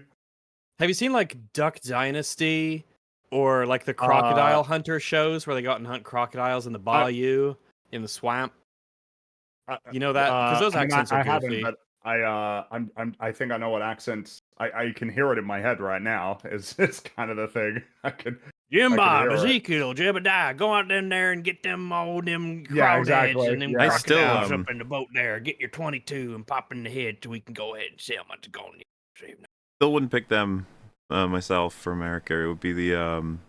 Have you seen like Duck Dynasty or like the Crocodile Hunter shows where they go out and hunt crocodiles in the bayou in the swamp? You know that because those accents are goofy. I haven't, but I think I know what accents. I can hear it in my head right now. It's kind of the thing. I can. Jim Bob, Ezekiel, Jebediah, go out in there and get them crawdads and them crocodiles up in the boat there. Get your 22 and pop in the head so we can go ahead and sell them at the Golden. Still wouldn't pick them myself for America. It would be the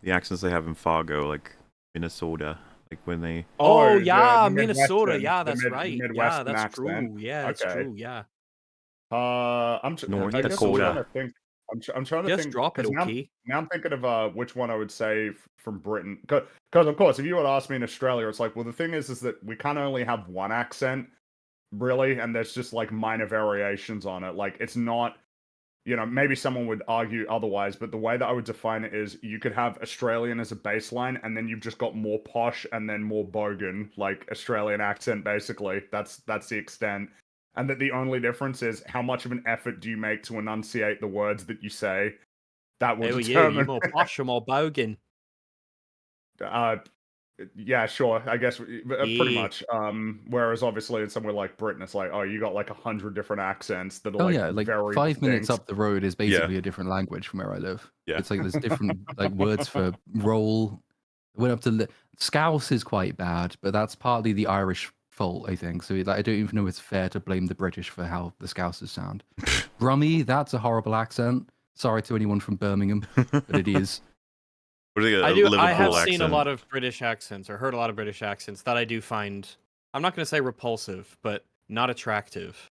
accents they have in Fargo, like Minnesota, like when they. Oh yeah, Minnesota. Yeah, that's right. Yeah, that's true. Yeah, that's true. Yeah. North Dakota. I'm trying to just think. Drop it, okay. Now I'm thinking of which one I would say from Britain, because of course, if you would ask me in Australia, it's like, well, the thing is that we kind of only have one accent, really, and there's just like minor variations on it. Like it's not, maybe someone would argue otherwise, but the way that I would define it is you could have Australian as a baseline, and then you've just got more posh and then more bogan, like Australian accent. Basically, that's the extent. and that the only difference is how much of an effort do you make to enunciate the words that you say. That will determine. You more posh or more bogan? Yeah, sure. I guess pretty much. Whereas obviously in somewhere like Britain, it's like, oh, you got like 100 different accents that are like very 5 distinct. minutes up the road is basically a different language from where I live. Yeah. It's like there's different like words for roll. Went up to Scouse is quite bad, but that's partly the Irish fault, I think. So like, I don't even know if it's fair to blame the British for how the Scousers sound. Brummy, that's a horrible accent. Sorry to anyone from Birmingham, but it is. I have seen a lot of British accents, or heard a lot of British accents that I do find, I'm not going to say repulsive, but not attractive.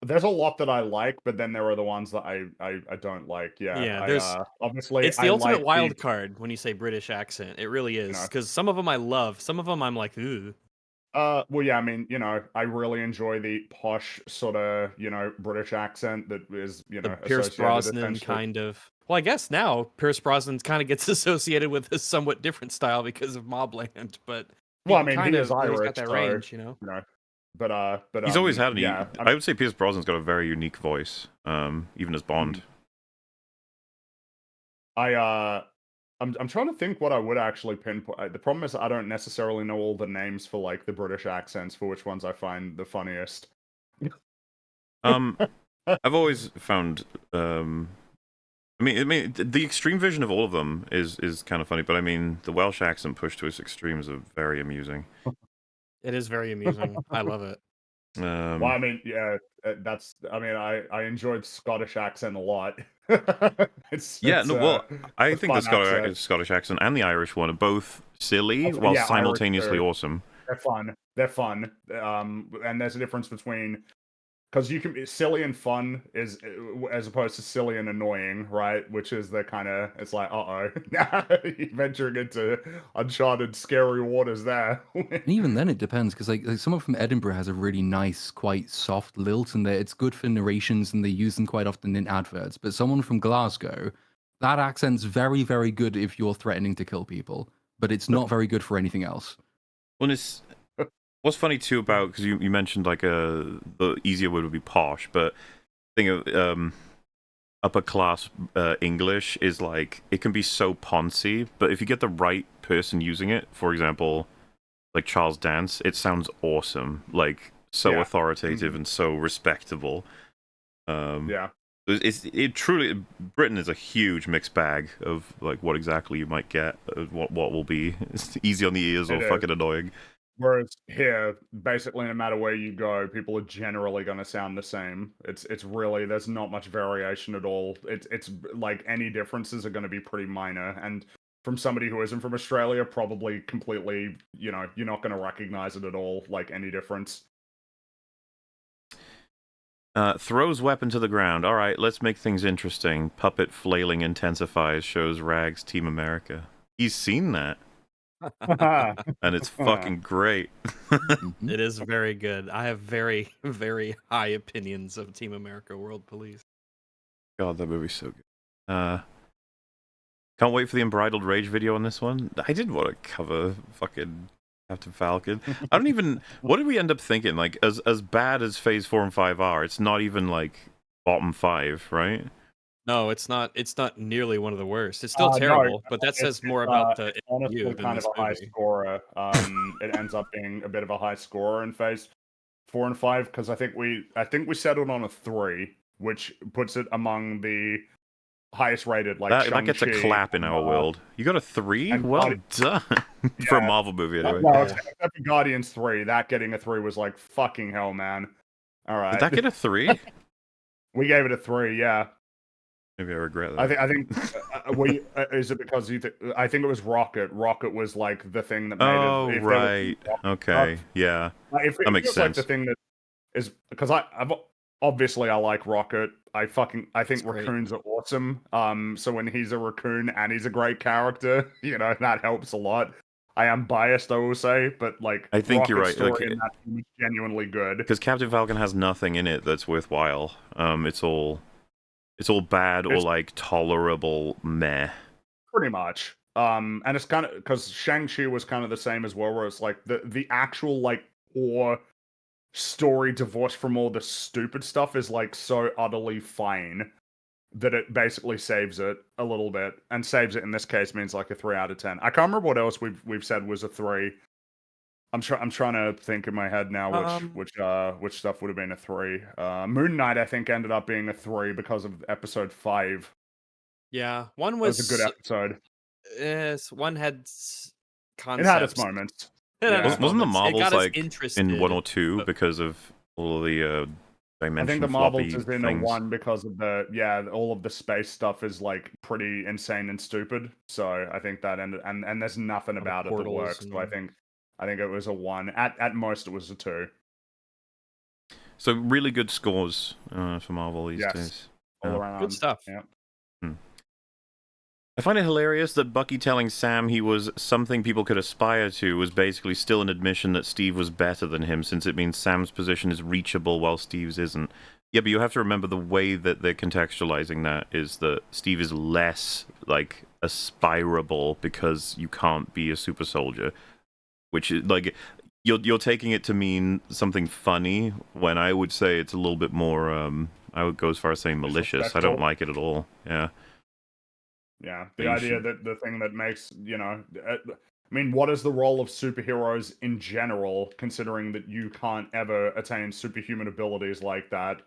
There's a lot that I like, but then there are the ones that I don't like. Yeah, there's obviously it's the ultimate wild card when you say British accent. It really is, because some of them I love, some of them I'm like, ooh. Well, yeah, I mean, I really enjoy the posh sort of, British accent that is, the Pierce Brosnan kind of. Well, I guess now Pierce Brosnan kind of gets associated with a somewhat different style because of Mobland, but well, I mean, he is Irish, he's got that range, But he's always had I would say Pierce Brosnan's got a very unique voice, even as Bond. I'm trying to think what I would actually pinpoint. The problem is I don't necessarily know all the names for like the British accents for which ones I find the funniest. I've always found I mean, the extreme version of all of them is kind of funny, but I mean, the Welsh accent pushed to its extremes are very amusing. It is very amusing. I love it. Well, I mean, yeah, I enjoyed Scottish accent a lot. I think the Scottish accent and the Irish one are both silly while simultaneously awesome. They're fun. And there's a difference between, because you can be silly and fun is as opposed to silly and annoying, right? Which is the kind of, it's like, you're venturing into uncharted, scary waters there. And even then, it depends, because like someone from Edinburgh has a really nice, quite soft lilt, and it's good for narrations, and they use them quite often in adverts. But someone from Glasgow, that accent's very, very good if you're threatening to kill people, but it's not very good for anything else. Well, what's funny too about, because you mentioned like the easier word would be posh, but thing of upper class English is like it can be so poncy, but if you get the right person using it, for example, like Charles Dance, it sounds awesome, like so authoritative and so respectable. It truly, Britain is a huge mixed bag of like what exactly you might get, what will be easy on the ears or fucking annoying. Whereas here, basically, no matter where you go, people are generally going to sound the same. It's really, there's not much variation at all. It's like any differences are going to be pretty minor. And from somebody who isn't from Australia, probably completely, you're not going to recognize it at all, like any difference. Throws weapon to the ground. All right, let's make things interesting. Puppet flailing intensifies, shows Rags Team America. He's seen that. And it's fucking great. It is very good. I have very, very high opinions of Team America World Police. God, that movie's so good. Can't wait for the Unbridled Rage video on this one. I didn't want to cover fucking Captain Falcon. I don't even... What did we end up thinking? Like, as bad as Phase 4 and 5 are, it's not even, like, bottom 5, right? No, it's not. It's not nearly one of the worst. It's still terrible, but that says more about the honestly kind of a high scorer. It ends up being a bit of a high scorer in Phase 4 and 5 because I think we settled on a 3, which puts it among the highest rated. Like that gets a clap in our world. You got a 3? Well done for a Marvel movie, anyway. Well, except for Guardians 3, that getting a 3 was like fucking hell, man. All right, did that get a 3? We gave it a 3, yeah. Maybe I regret that. I think is it because I think it was Rocket. Rocket was like the thing that made it. Oh, right. Okay. Yeah. That makes sense. Like the thing that is because I've obviously I like Rocket. I think raccoons are awesome. So when he's a raccoon and he's a great character, that helps a lot. I am biased, I will say, but like I think you're right. Story in that film is genuinely good because Captain Falcon has nothing in it that's worthwhile. It's all bad or like tolerable meh. Pretty much. And it's kind of because Shang-Chi was kind of the same as well, where it's like the actual like core story divorced from all the stupid stuff is like so utterly fine that it basically saves it a little bit, and saves it in this case means like a 3 out of 10. I can't remember what else we've said was a 3. I'm trying to think in my head now which stuff would have been a 3. Moon Knight I think ended up being a 3 because of episode 5. Yeah, one was a good episode. Yes, one had concepts. It had its moments. Yeah. Wasn't the Marvels like in 1 or 2 but... because of all the dimension? I think the Marvels is in things. a 1 because of the all of the space stuff is like pretty insane and stupid. So I think that ended, and there's nothing about it that works. So I think it was a 1. At most it was a 2. So really good scores for Marvel these days. All around. Good stuff. Yeah. I find it hilarious that Bucky telling Sam he was something people could aspire to was basically still an admission that Steve was better than him, since it means Sam's position is reachable while Steve's isn't. Yeah, but you have to remember the way that they're contextualizing that is that Steve is less, like, aspirable because you can't be a super soldier. Which is, like, you're taking it to mean something funny, when I would say it's a little bit more, I would go as far as saying malicious. I don't like it at all, yeah. Yeah, the idea that the thing that makes, I mean, what is the role of superheroes in general, considering that you can't ever attain superhuman abilities like that?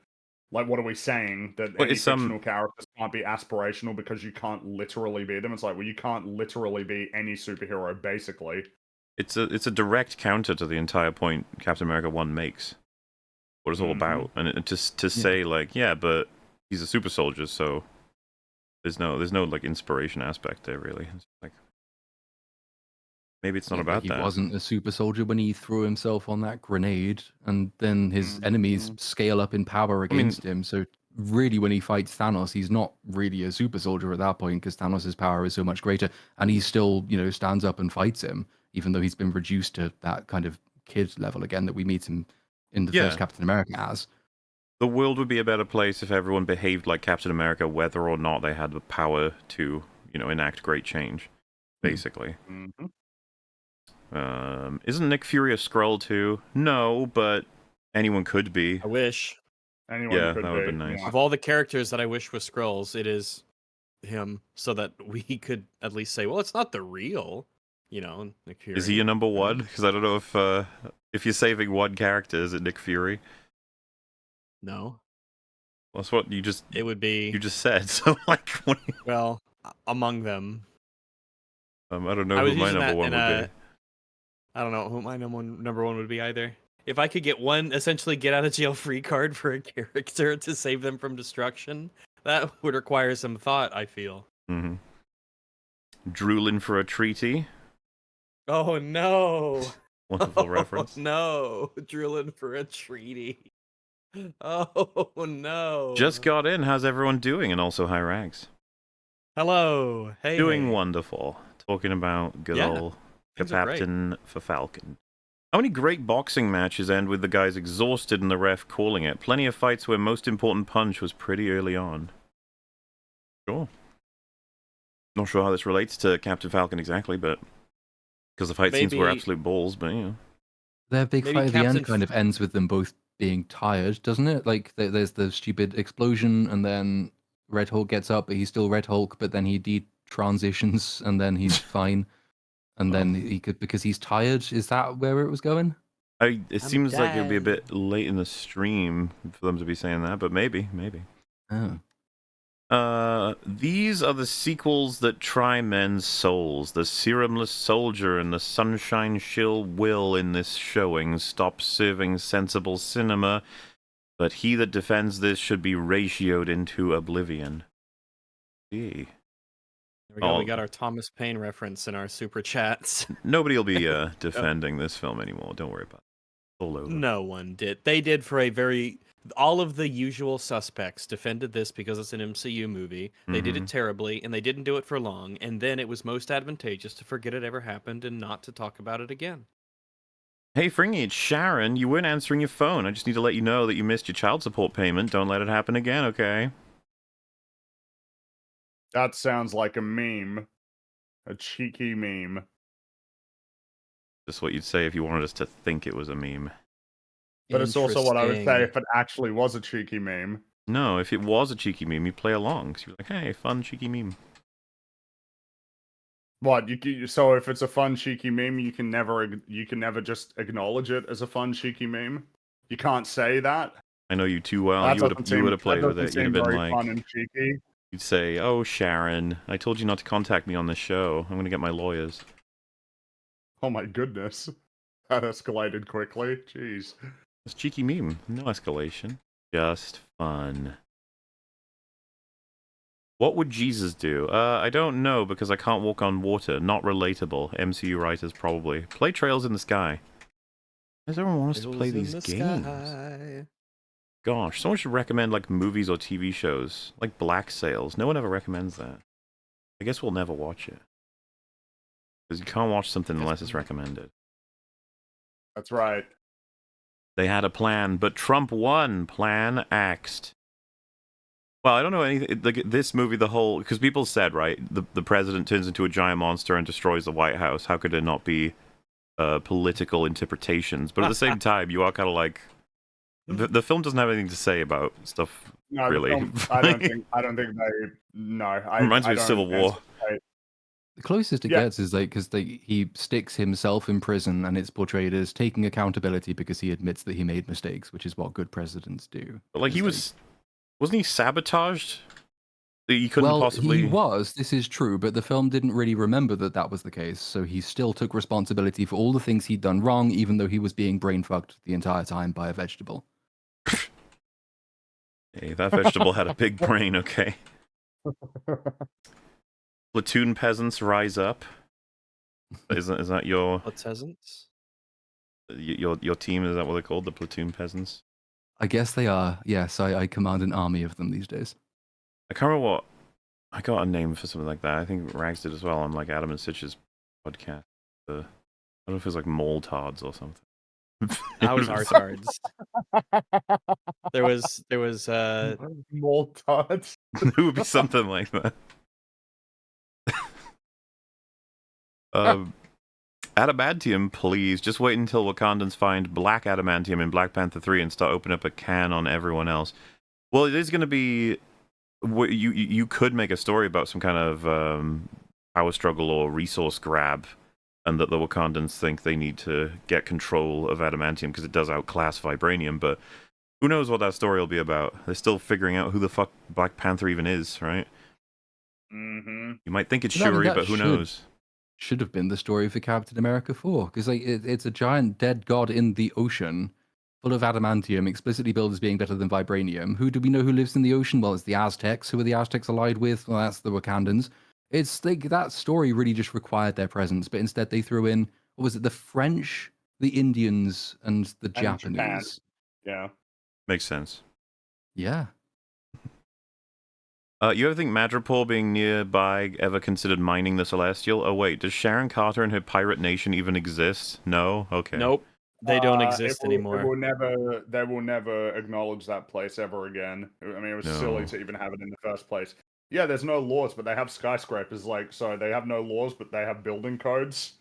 Like, what are we saying? That any fictional characters can't be aspirational because you can't literally be them? It's like, well, you can't literally be any superhero, basically. It's a direct counter to the entire point Captain America 1 makes. What it's all about. And to say, like, yeah, but he's a super soldier, so... There's no like inspiration aspect there really. It's like maybe it's not about he that. He wasn't a super soldier when he threw himself on that grenade, and then his enemies scale up in power against him. So really, when he fights Thanos, he's not really a super soldier at that point because Thanos' power is so much greater, and he still stands up and fights him, even though he's been reduced to that kind of kid level again that we meet him in the first Captain America as. The world would be a better place if everyone behaved like Captain America, whether or not they had the power to, enact great change, basically. Isn't Nick Fury a Skrull too? No, but anyone could be. I wish. Anyone could that would have been nice. Of all the characters that I wish were Skrulls, it is him, so that we could at least say, well, it's not the real, Nick Fury. Is he a number 1? Because I don't know if you're saving one character, is it Nick Fury? No. That's what you just... It would be... You just said, so like... Well, among them. I don't know who my number 1 would be. I don't know who my number 1 would be either. If I could get one, essentially get out of jail free card for a character to save them from destruction, that would require some thought, I feel. Drooling for a treaty? Oh, no. Wonderful reference. No. Drooling for a treaty. Oh, no. Just got in. How's everyone doing? And also, hi, Rags. Hello. Hey. Doing wonderful. Talking about good old Captain for Falcon. How many great boxing matches end with the guys exhausted and the ref calling it? Plenty of fights where most important punch was pretty early on. Sure. Not sure how this relates to Captain Falcon exactly, but... Because the fight scenes were absolute balls, but, Their big fight at the end kind of ends with them both being tired, doesn't it? Like, there's the stupid explosion, and then Red Hulk gets up, but he's still Red Hulk, but then he detransitions, and then he's fine. And then he could, because he's tired. Is that where it was going? It seems like it would be a bit late in the stream for them to be saying that, but maybe. Oh. These are the sequels that try men's souls. The Serumless Soldier and the Sunshine Shill will in this showing stop serving sensible cinema, but he that defends this should be ratioed into oblivion. Gee. There we go. We got our Thomas Paine reference in our super chats. Nobody will be defending this film anymore. Don't worry about it. All over. No one did. They did for a very... All of the usual suspects defended this because it's an MCU movie. They did it terribly, and they didn't do it for long, and then it was most advantageous to forget it ever happened and not to talk about it again. Hey, Fringy, it's Sharon. You weren't answering your phone. I just need to let you know that you missed your child support payment. Don't let it happen again, okay? That sounds like a meme. A cheeky meme. Just what you'd say if you wanted us to think it was a meme. But it's also what I would say if it actually was a cheeky meme. No, if it was a cheeky meme, you'd play along. So you're like, hey, fun cheeky meme. What so if it's a fun cheeky meme, you can never just acknowledge it as a fun cheeky meme. You can't say that. I know you too well. You would have played with it. You'd have been like, fun and cheeky. You'd say, "Oh, Sharon, I told you not to contact me on this show. I'm going to get my lawyers." Oh my goodness, that escalated quickly. Jeez, it's a cheeky meme. No escalation, just fun. What would Jesus do? I don't know because I can't walk on water. Not relatable. MCU writers probably. Play Trails in the Sky. Why does everyone want us to play these games? Sky. Gosh, someone should recommend like movies or TV shows. Like Black Sails. No one ever recommends that. I guess we'll never watch it. Because you can't watch something unless it's recommended. That's right. They had a plan, but Trump won. Plan axed. Well, I don't know anything. Like this movie, the whole because people said right, the president turns into a giant monster and destroys the White House. How could it not be political interpretations? But at the same time, you are kind of like the film doesn't have anything to say about stuff. No, really. I don't think they. No, it reminds me of Civil War. The closest it gets is like because he sticks himself in prison, and it's portrayed as taking accountability because he admits that he made mistakes, which is what good presidents do. But like he was. Wasn't he sabotaged? He couldn't possibly... he was, this is true, but the film didn't really remember that that was the case, so he still took responsibility for all the things he'd done wrong, even though he was being brain-fucked the entire time by a vegetable. Hey, that vegetable had a big brain, okay. Platoon peasants rise up. Is that your... Peasants? Your team, is that what they're called? The Platoon peasants? I guess they are. Yes, I command an army of them these days. I can't remember what... I got a name for something like that. I think Rags did as well on like Adam and Sitch's podcast. I don't know if it was like Moltards or something. That was Artards. there was Moltards. It would be something like that. Adamantium, please. Just wait until Wakandans find black adamantium in Black Panther 3 and start opening up a can on everyone else. Well, it is going to be... You could make a story about some kind of power struggle or resource grab, and that the Wakandans think they need to get control of adamantium because it does outclass vibranium, but who knows what that story will be about. They're still figuring out who the fuck Black Panther even is, right? Mm-hmm. You might think it's Shuri, but who knows? Should have been the story for Captain America 4, because like it's a giant dead god in the ocean full of adamantium, explicitly billed as being better than vibranium. Who do we know who lives in the ocean? Well, it's the Aztecs. Who are the Aztecs allied with? Well, that's the Wakandans. It's like that story really just required their presence, but instead they threw in, what was it, the French, the Indians, and the Japanese. Japan. Yeah. Makes sense. Yeah. You ever think Madripoor being nearby ever considered mining the Celestial? Oh wait, does Sharon Carter and her pirate nation even exist? No? Okay. Nope. They don't exist anymore. They will never acknowledge that place ever again. I mean, it was silly to even have it in the first place. Yeah, there's no laws, but they have skyscrapers. Like, so they have no laws, but they have building codes.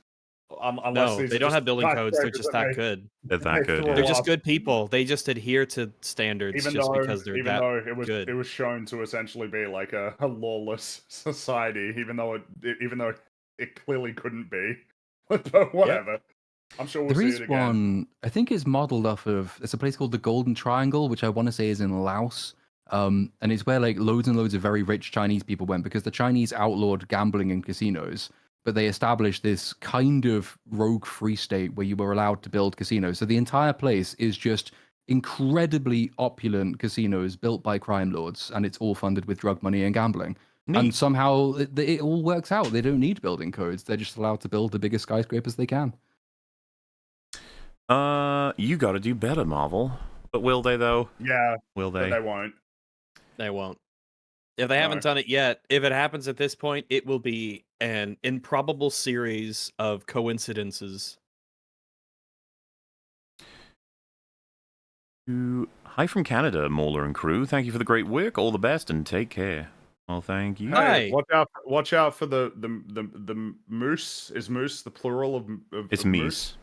No, they don't have building codes. They're just that good. They're that good. They're just good people. They just adhere to standards because they're that good. It was shown to essentially be like a lawless society, even though it clearly couldn't be. But whatever. Yep. I'm sure we'll see it again. There is one, I think it's modeled off of, it's a place called the Golden Triangle, which I want to say is in Laos. And it's where like loads and loads of very rich Chinese people went because the Chinese outlawed gambling in casinos, but they established this kind of rogue free state where you were allowed to build casinos. So the entire place is just incredibly opulent casinos built by crime lords, and it's all funded with drug money and gambling. Neat. And somehow it all works out. They don't need building codes. They're just allowed to build the biggest skyscrapers they can. You gotta do better, Marvel. But will they, though? Yeah. Will they? They won't. They won't. If they haven't done it yet, if it happens at this point, it will be an improbable series of coincidences. Hi from Canada, Mauler and crew. Thank you for the great work. All the best, and take care. Well, thank you. Hi. Watch out for the moose. Is moose the plural of it's meese?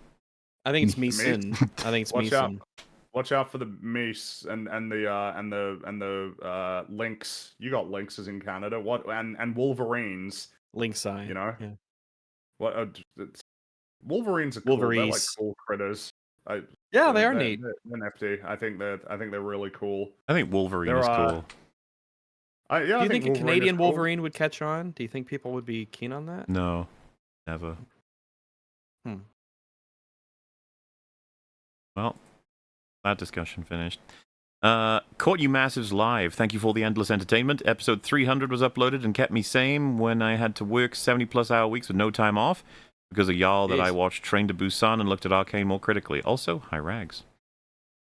I think it's meeson. I think it's meeson. Watch out for the meese and the lynx. You got lynxes in Canada. What and wolverines? Lynx eye. You know Yeah. what? Wolverines are cool. They're like Wolverines. cool critters. Yeah, they are neat. They're nifty. I think they're really cool. I think Wolverine is cool. Yeah, Do you I think a Wolverine Canadian cool. Wolverine would catch on? Do you think people would be keen on that? No, never. Well, that discussion finished. Caught you massives live. Thank you for the endless entertainment. Episode 300 was uploaded and kept me sane when I had to work 70+ hour weeks with no time off because of y'all that I watched Train to Busan and looked at Arcane more critically. Also, hi Rags.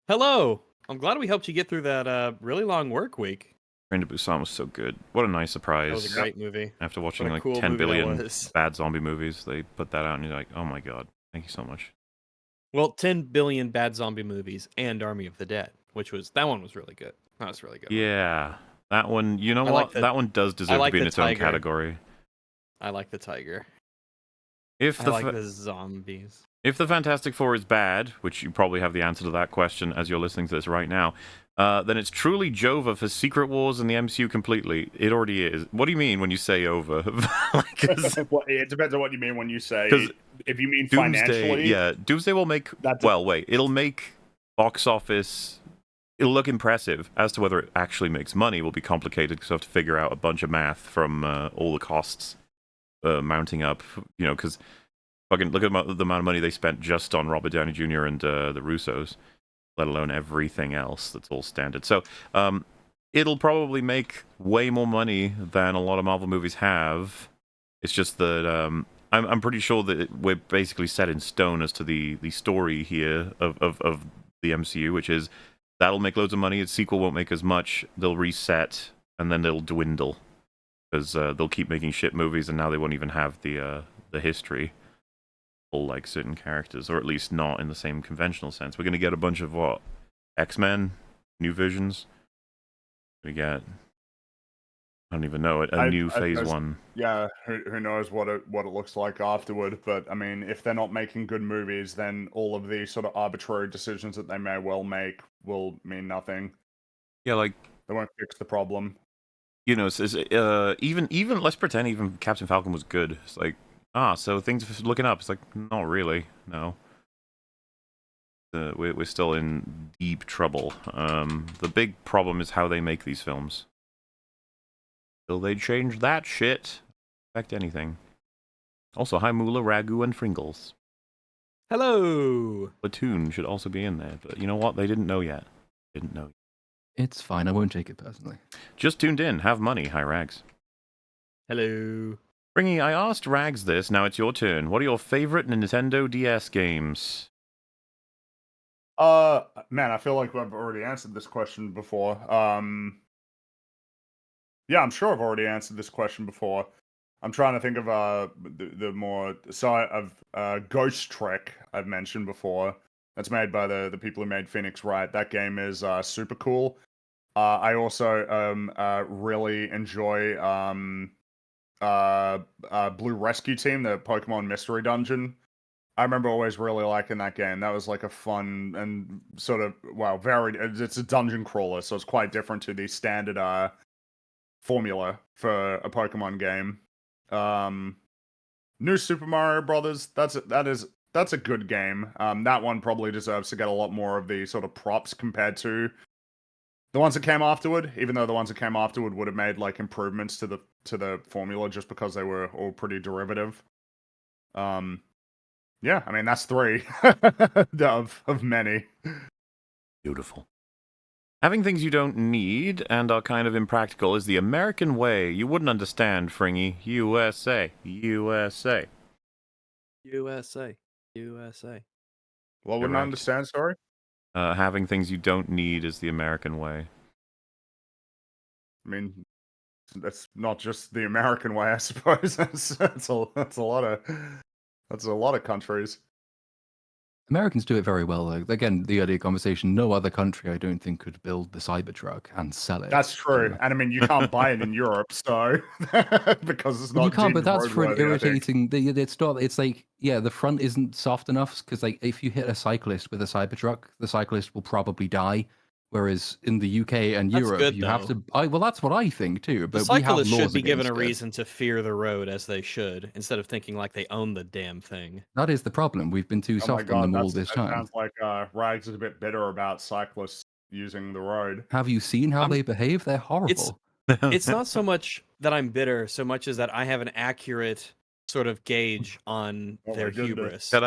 Hello. I'm glad we helped you get through that really long work week. Train to Busan was so good. What a nice surprise. That was a great movie. After watching like cool 10 billion bad zombie movies, they put that out and you're like, oh my god, thank you so much. Well, 10 billion bad zombie movies and Army of the Dead, that one was really good. That was really good. Yeah. That one, you know what? That one does deserve to be in its own category. I like the tiger. I like the zombies. If the Fantastic Four is bad, which you probably have the answer to that question as you're listening to this right now, then it's truly Jova for Secret Wars and the MCU completely. It already is. What do you mean when you say over? It depends on what you mean when you say. If you mean Doomsday, financially, yeah, Doomsday will make. Wait, it'll make box office. It'll look impressive. As to whether it actually makes money will be complicated because I have to figure out a bunch of math from all the costs mounting up. You know, because fucking look at the amount of money they spent just on Robert Downey Jr. and the Russos, let alone everything else that's all standard. So it'll probably make way more money than a lot of Marvel movies have. It's just that I'm pretty sure that we're basically set in stone as to the story here of the MCU, which is that'll make loads of money. Its sequel won't make as much. They'll reset and then they'll dwindle because they'll keep making shit movies, and now they won't even have the history. Like certain characters, or at least not in the same conventional sense. We're going to get a bunch of what? X-Men? New Visions? We get... I don't even know it. A new Phase 1. Yeah, who knows what it looks like afterward. But, I mean, if they're not making good movies, then all of the sort of arbitrary decisions that they may well make will mean nothing. Yeah, like... They won't fix the problem. You know, even let's pretend even Captain Falcon was good. It's like, so things are looking up. It's like, not really, no. We're still in deep trouble. The big problem is how they make these films. Till they change that shit, affect anything. Also, hi Moolah, Ragu, and Fringles. Hello! Platoon should also be in there, but you know what? They didn't know yet. It's fine, I won't take it personally. Just tuned in, have money. Hi, Rags. Hello. Ringy, I asked Rags this, now it's your turn. What are your favorite Nintendo DS games? Man, I feel like I've already answered this question before. Yeah, I'm sure I've already answered this question before. I'm trying to think of the more... So I've Ghost Trek, I've mentioned before. That's made by the people who made Phoenix Wright. That game is super cool. I also really enjoy Blue Rescue Team, the Pokemon Mystery Dungeon. I remember always really liking that game. That was like a fun and sort of, varied... It's a dungeon crawler, so it's quite different to the standard formula for a Pokemon game. New Super Mario Brothers, that's a good game. That one probably deserves to get a lot more of the sort of props compared to the ones that came afterward, even though the ones that came afterward would have made like improvements to the formula just because they were all pretty derivative. Yeah, I mean that's 3 of many. Beautiful. Having things you don't need and are kind of impractical is the American way. You wouldn't understand, Fringy. USA. USA. USA. USA. Well, wouldn't I understand, sorry? Having things you don't need is the American way. I mean, that's not just the American way, I suppose. That's a lot of countries. Americans do it very well. Though. Again, the earlier conversation, no other country, I don't think, could build the Cybertruck and sell it. That's true. And I mean, you can't buy it in Europe, so because it's not. You can't, but that's for an roadworthy, irritating. It's not. It's like, yeah, the front isn't soft enough because, like, if you hit a cyclist with a Cybertruck, the cyclist will probably die. Whereas in the UK and That's Europe, good, you have though. to. Well, that's what I think too. The But we have cyclists laws should be given a against it. reason to fear the road as they should, instead of thinking like they own the damn thing. That is the problem. We've been too Oh my soft on god, them all this that time. sounds like Rags is a bit bitter about cyclists using the road. Have you seen how they behave? They're horrible. It's not so much that I'm bitter, so much as that I have an accurate sort of gauge on their hubris, and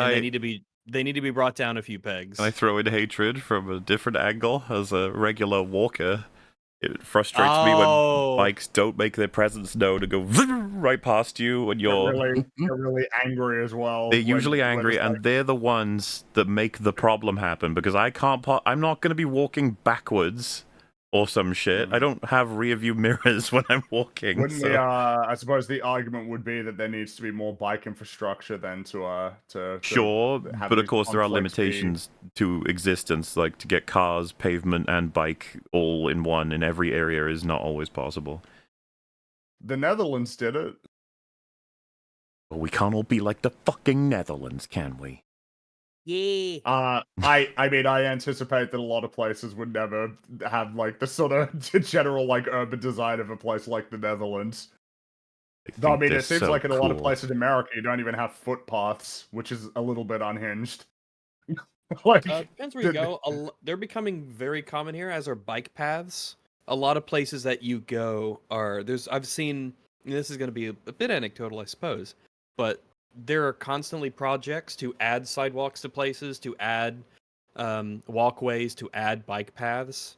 they need to be brought down a few pegs. Can I throw in hatred from a different angle as a regular walker? It frustrates me when bikes don't make their presence known to go right past you when they're really angry as well. They're usually angry, and they're the ones that make the problem happen because I'm not going to be walking backwards or some shit. I don't have rear view mirrors when I'm walking. I suppose the argument would be that there needs to be more bike infrastructure than to sure, but of course there are limitations to existence, like to get cars, pavement, and bike all in one in every area is not always possible. The Netherlands did it. Well, we can't all be like the fucking Netherlands, can we? Yeah. I mean, I anticipate that a lot of places would never have like the sort of general like urban design of a place like the Netherlands. Though, I mean, it seems like in a lot of places in America, you don't even have footpaths, which is a little bit unhinged. Like, depends where you go. They're becoming very common here, as are bike paths. A lot of places that you go are I've seen. This is going to be a bit anecdotal, I suppose, but there are constantly projects to add sidewalks to places, to add walkways, to add bike paths.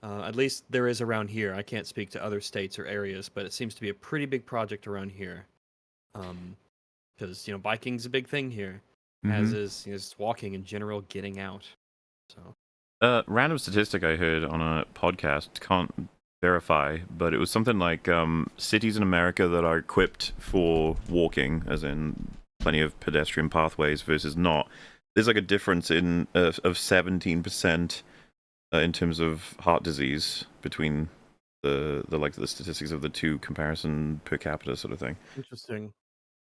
At least there is around here. I can't speak to other states or areas, but it seems to be a pretty big project around here. Because biking's a big thing here, as is walking in general, getting out. So, random statistic I heard on a podcast, can't verify, but it was something like cities in America that are equipped for walking, as in plenty of pedestrian pathways versus not. There's like a difference of 17% in terms of heart disease between the statistics of the two comparison per capita sort of thing. Interesting.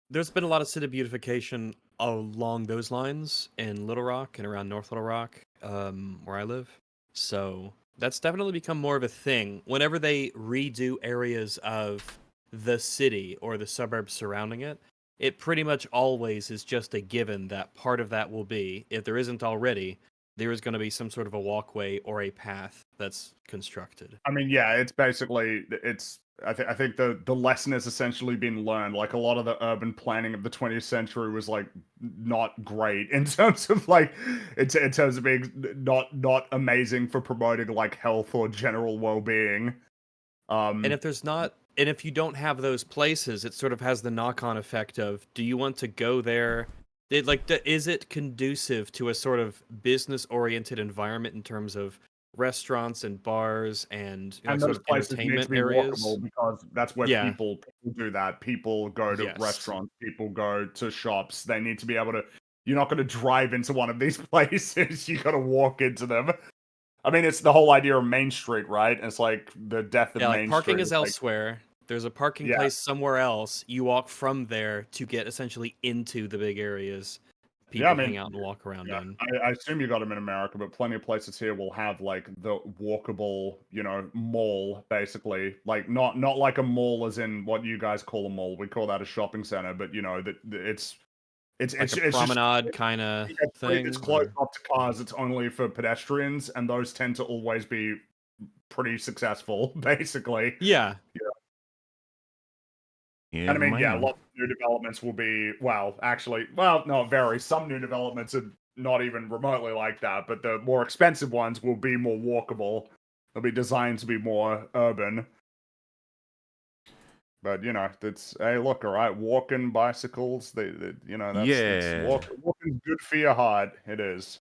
There's been a lot of city beautification along those lines in Little Rock and around North Little Rock, where I live. So that's definitely become more of a thing. Whenever they redo areas of the city or the suburbs surrounding it, it pretty much always is just a given that part of that will be, if there isn't already, there is going to be some sort of a walkway or a path that's constructed. I mean, yeah, it's basically I think the lesson has essentially been learned. Like, a lot of the urban planning of the 20th century was like not great in terms of like in terms of being not amazing for promoting like health or general well-being. And if you don't have those places, it sort of has the knock-on effect of, do you want to go there? Is it conducive to a sort of business-oriented environment in terms of restaurants and bars and those sort of places entertainment need to be areas? Walkable, because that's where people do that. People go to restaurants, people go to shops. They need to be able to. You're not going to drive into one of these places. You got to walk into them. I mean, it's the whole idea of Main Street, right? It's like the death of Main Street. Parking is elsewhere. There's a parking place somewhere else. You walk from there to get essentially into the big areas people hang out and walk around in. I assume you got them in America, but plenty of places here will have like the walkable, mall, basically. Like not like a mall as in what you guys call a mall. We call that a shopping center, but it's a promenade kind of thing. It's closed off to cars. It's only for pedestrians, and those tend to always be pretty successful, basically. Yeah. And I mean, lots of new developments will be, not very. Some new developments are not even remotely like that, but the more expensive ones will be more walkable. They'll be designed to be more urban. But, it's, hey, look, all right, walking bicycles, walking's good for your heart. It is.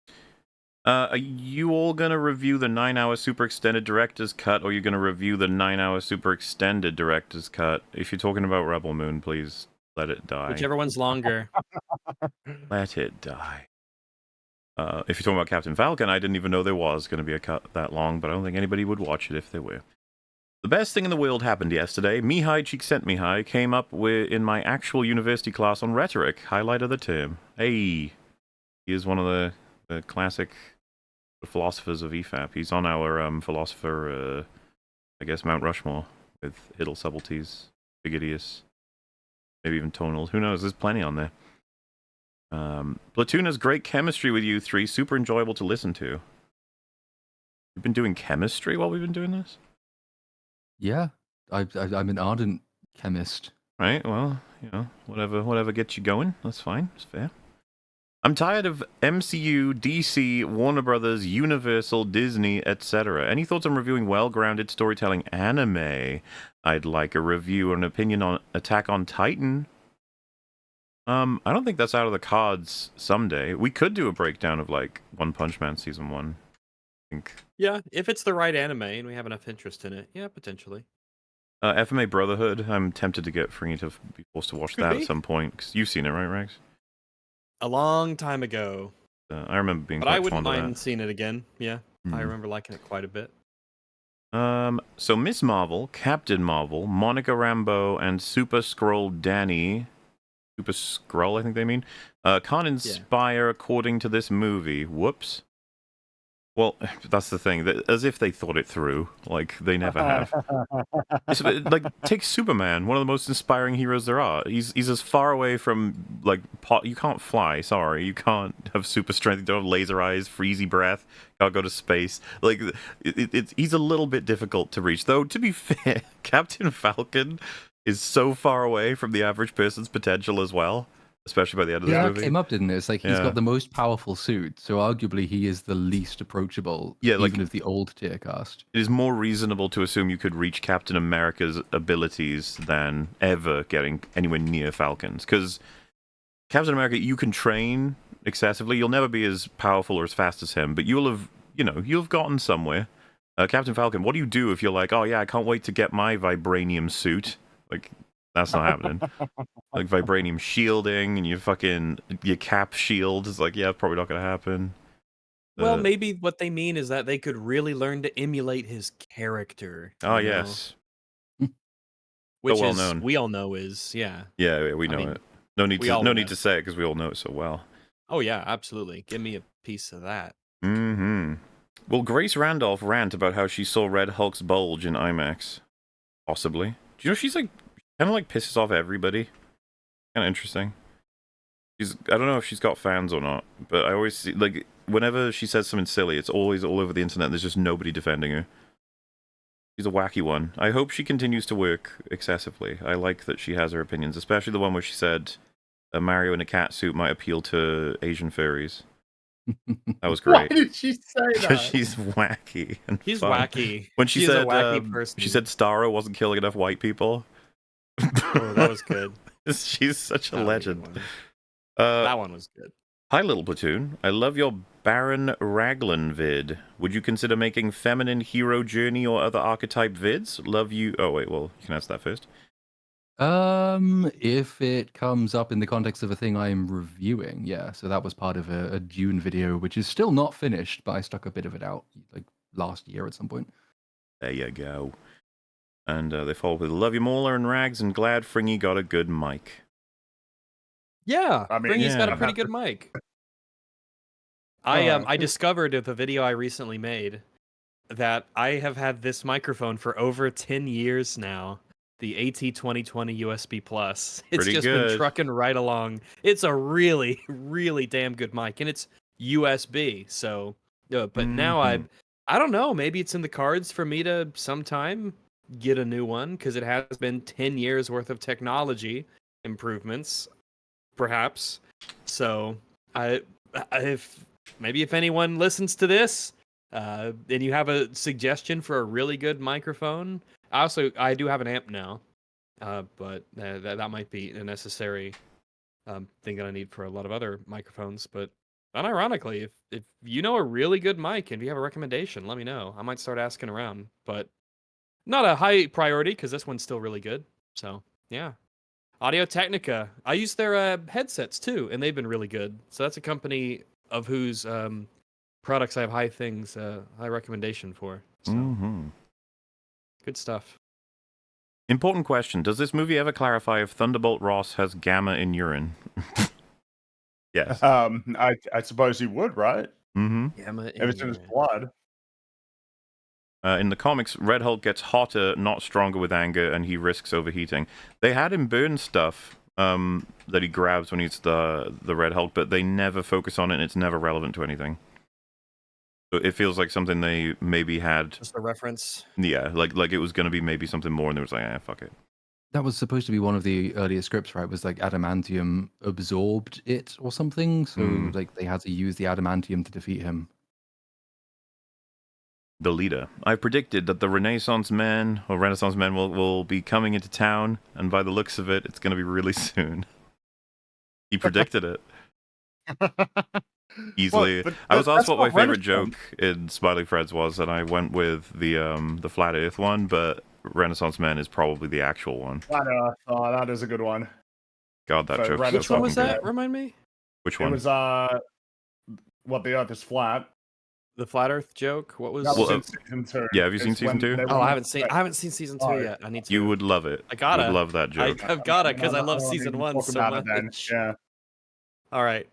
Are you all going to review the 9-hour Super Extended Director's Cut, or are you going to review the 9-hour Super Extended Director's Cut? If you're talking about Rebel Moon, please let it die. Whichever one's longer. Let it die. If you're talking about Captain Falcon, I didn't even know there was going to be a cut that long, but I don't think anybody would watch it if there were. The best thing in the world happened yesterday. Mihai Csikszentmihalyi came up in my actual university class on rhetoric, highlight of the term. Hey, he is one of the classic philosophers of EFAP. He's on our philosopher, I guess, Mount Rushmore, with Hiddle, Subtleties, Figidius, maybe even Tonal. Who knows? There's plenty on there. Platoon has great chemistry with you three. Super enjoyable to listen to. You've been doing chemistry while we've been doing this? Yeah, I'm an ardent chemist. Right, well, you know, whatever gets you going, that's fine, it's fair. I'm tired of MCU, DC, Warner Brothers, Universal, Disney, etc. Any thoughts on reviewing well-grounded storytelling anime? I'd like a review or an opinion on Attack on Titan. I don't think that's out of the cards someday. We could do a breakdown of, like, One Punch Man Season 1. I think. Yeah, if it's the right anime and we have enough interest in it, yeah, potentially. FMA Brotherhood, I'm tempted to get Fringy to be forced to watch that at some point, because you've seen it, right, Rex? A long time ago. I remember being but quite I wouldn't fond of mind that. seeing it again, yeah. I remember liking it quite a bit. So Miss Marvel, Captain Marvel, Monica Rambeau, and Super Skrull Danny, Super Skrull, I think they mean, can't inspire according to this movie. Whoops. Well, that's the thing. As if they thought it through. Like, they never have. Like, take Superman, one of the most inspiring heroes there are. He's as far away from, like, you can't fly, sorry. You can't have super strength, you don't have laser eyes, freezy breath, can't go to space. Like, he's a little bit difficult to reach. Though, to be fair, Captain Falcon is so far away from the average person's potential as well. Especially by the end of the movie. Yeah, came up, didn't it? It's like he's got the most powerful suit, so arguably he is the least approachable, even of the old tier cast. It is more reasonable to assume you could reach Captain America's abilities than ever getting anywhere near Falcon's. Because Captain America, you can train excessively. You'll never be as powerful or as fast as him, but you'll have gotten somewhere. Captain Falcon, what do you do if you're like, oh yeah, I can't wait to get my vibranium suit? Like, that's not happening. Like vibranium shielding and your cap shield is like, yeah, probably not gonna happen. Well, maybe what they mean is that they could really learn to emulate his character. Oh yes. Which so well is known. We all know is yeah. Yeah, we know it. No need to say it because we all know it so well. Oh yeah, absolutely. Give me a piece of that. Mm-hmm. Will Grace Randolph rant about how she saw Red Hulk's bulge in IMAX? Possibly. Do you know she's like kind of like pisses off everybody? Kind of interesting. I don't know if she's got fans or not, but I always see, like, whenever she says something silly, it's always all over the internet. There's just nobody defending her. She's a wacky one. I hope she continues to work excessively. I like that she has her opinions, especially the one where she said a Mario in a cat suit might appeal to Asian furries. That was great. Why did she say that? Because she's wacky and She's fun. wacky. When she's a wacky person. She said Starro wasn't killing enough white people. Oh, that was good. She's such a legend. That one was good. Hi, Little Platoon. I love your Baron Raglan vid. Would you consider making feminine hero journey or other archetype vids? Love you. Oh, wait, well, you can answer that first. If it comes up in the context of a thing I'm reviewing, yeah. So that was part of a Dune video, which is still not finished, but I stuck a bit of it out like last year at some point. There you go. And they follow with love you, Mauler and Rags, and glad Fringy got a good mic. Yeah, Fringy's got a pretty good mic. I discovered with a video I recently made that I have had this microphone for over 10 years now. The AT2020 USB Plus. It's pretty just good. Been trucking right along. It's a really, really damn good mic, and it's USB. So, but now I don't know. Maybe it's in the cards for me to sometime get a new one because it has been 10 years worth of technology improvements, perhaps. So, if anyone listens to this, and you have a suggestion for a really good microphone. I do have an amp now, but that might be a necessary thing that I need for a lot of other microphones. But unironically, if you know a really good mic and you have a recommendation, let me know. I might start asking around, but not a high priority because this one's still really good. So yeah, Audio Technica. I use their headsets too, and they've been really good. So that's a company of whose products I have high recommendation for. So good stuff. Important question: does this movie ever clarify if Thunderbolt Ross has gamma in urine? Yes. I suppose he would, right? Gamma in If it's in his blood. In the comics, Red Hulk gets hotter, not stronger with anger, and he risks overheating. They had him burn stuff that he grabs when he's the Red Hulk, but they never focus on it, and it's never relevant to anything. So it feels like something they maybe had... Just a reference? Yeah, like it was going to be maybe something more, and they was like, fuck it. That was supposed to be one of the earlier scripts, right? It was like adamantium absorbed it or something, so like they had to use the adamantium to defeat him. The leader. I predicted that the Renaissance men will be coming into town, and by the looks of it, it's going to be really soon. He predicted it. Easily. Well, I was asked what my favorite joke in Smiley Fred's was, and I went with the Flat Earth one, but Renaissance Men is probably the actual one. Flat Earth. Oh, that is a good one. God, that joke. Which one was that? Remind me. Which one? It was what the Earth is flat. The flat Earth joke. What was? That was in season 2. Yeah, have you seen season 2? Oh, I haven't seen season 2 yet. I need to. You would love it. I gotta. You would love that joke. I've gotta because I love season 1 so much. Yeah. All right.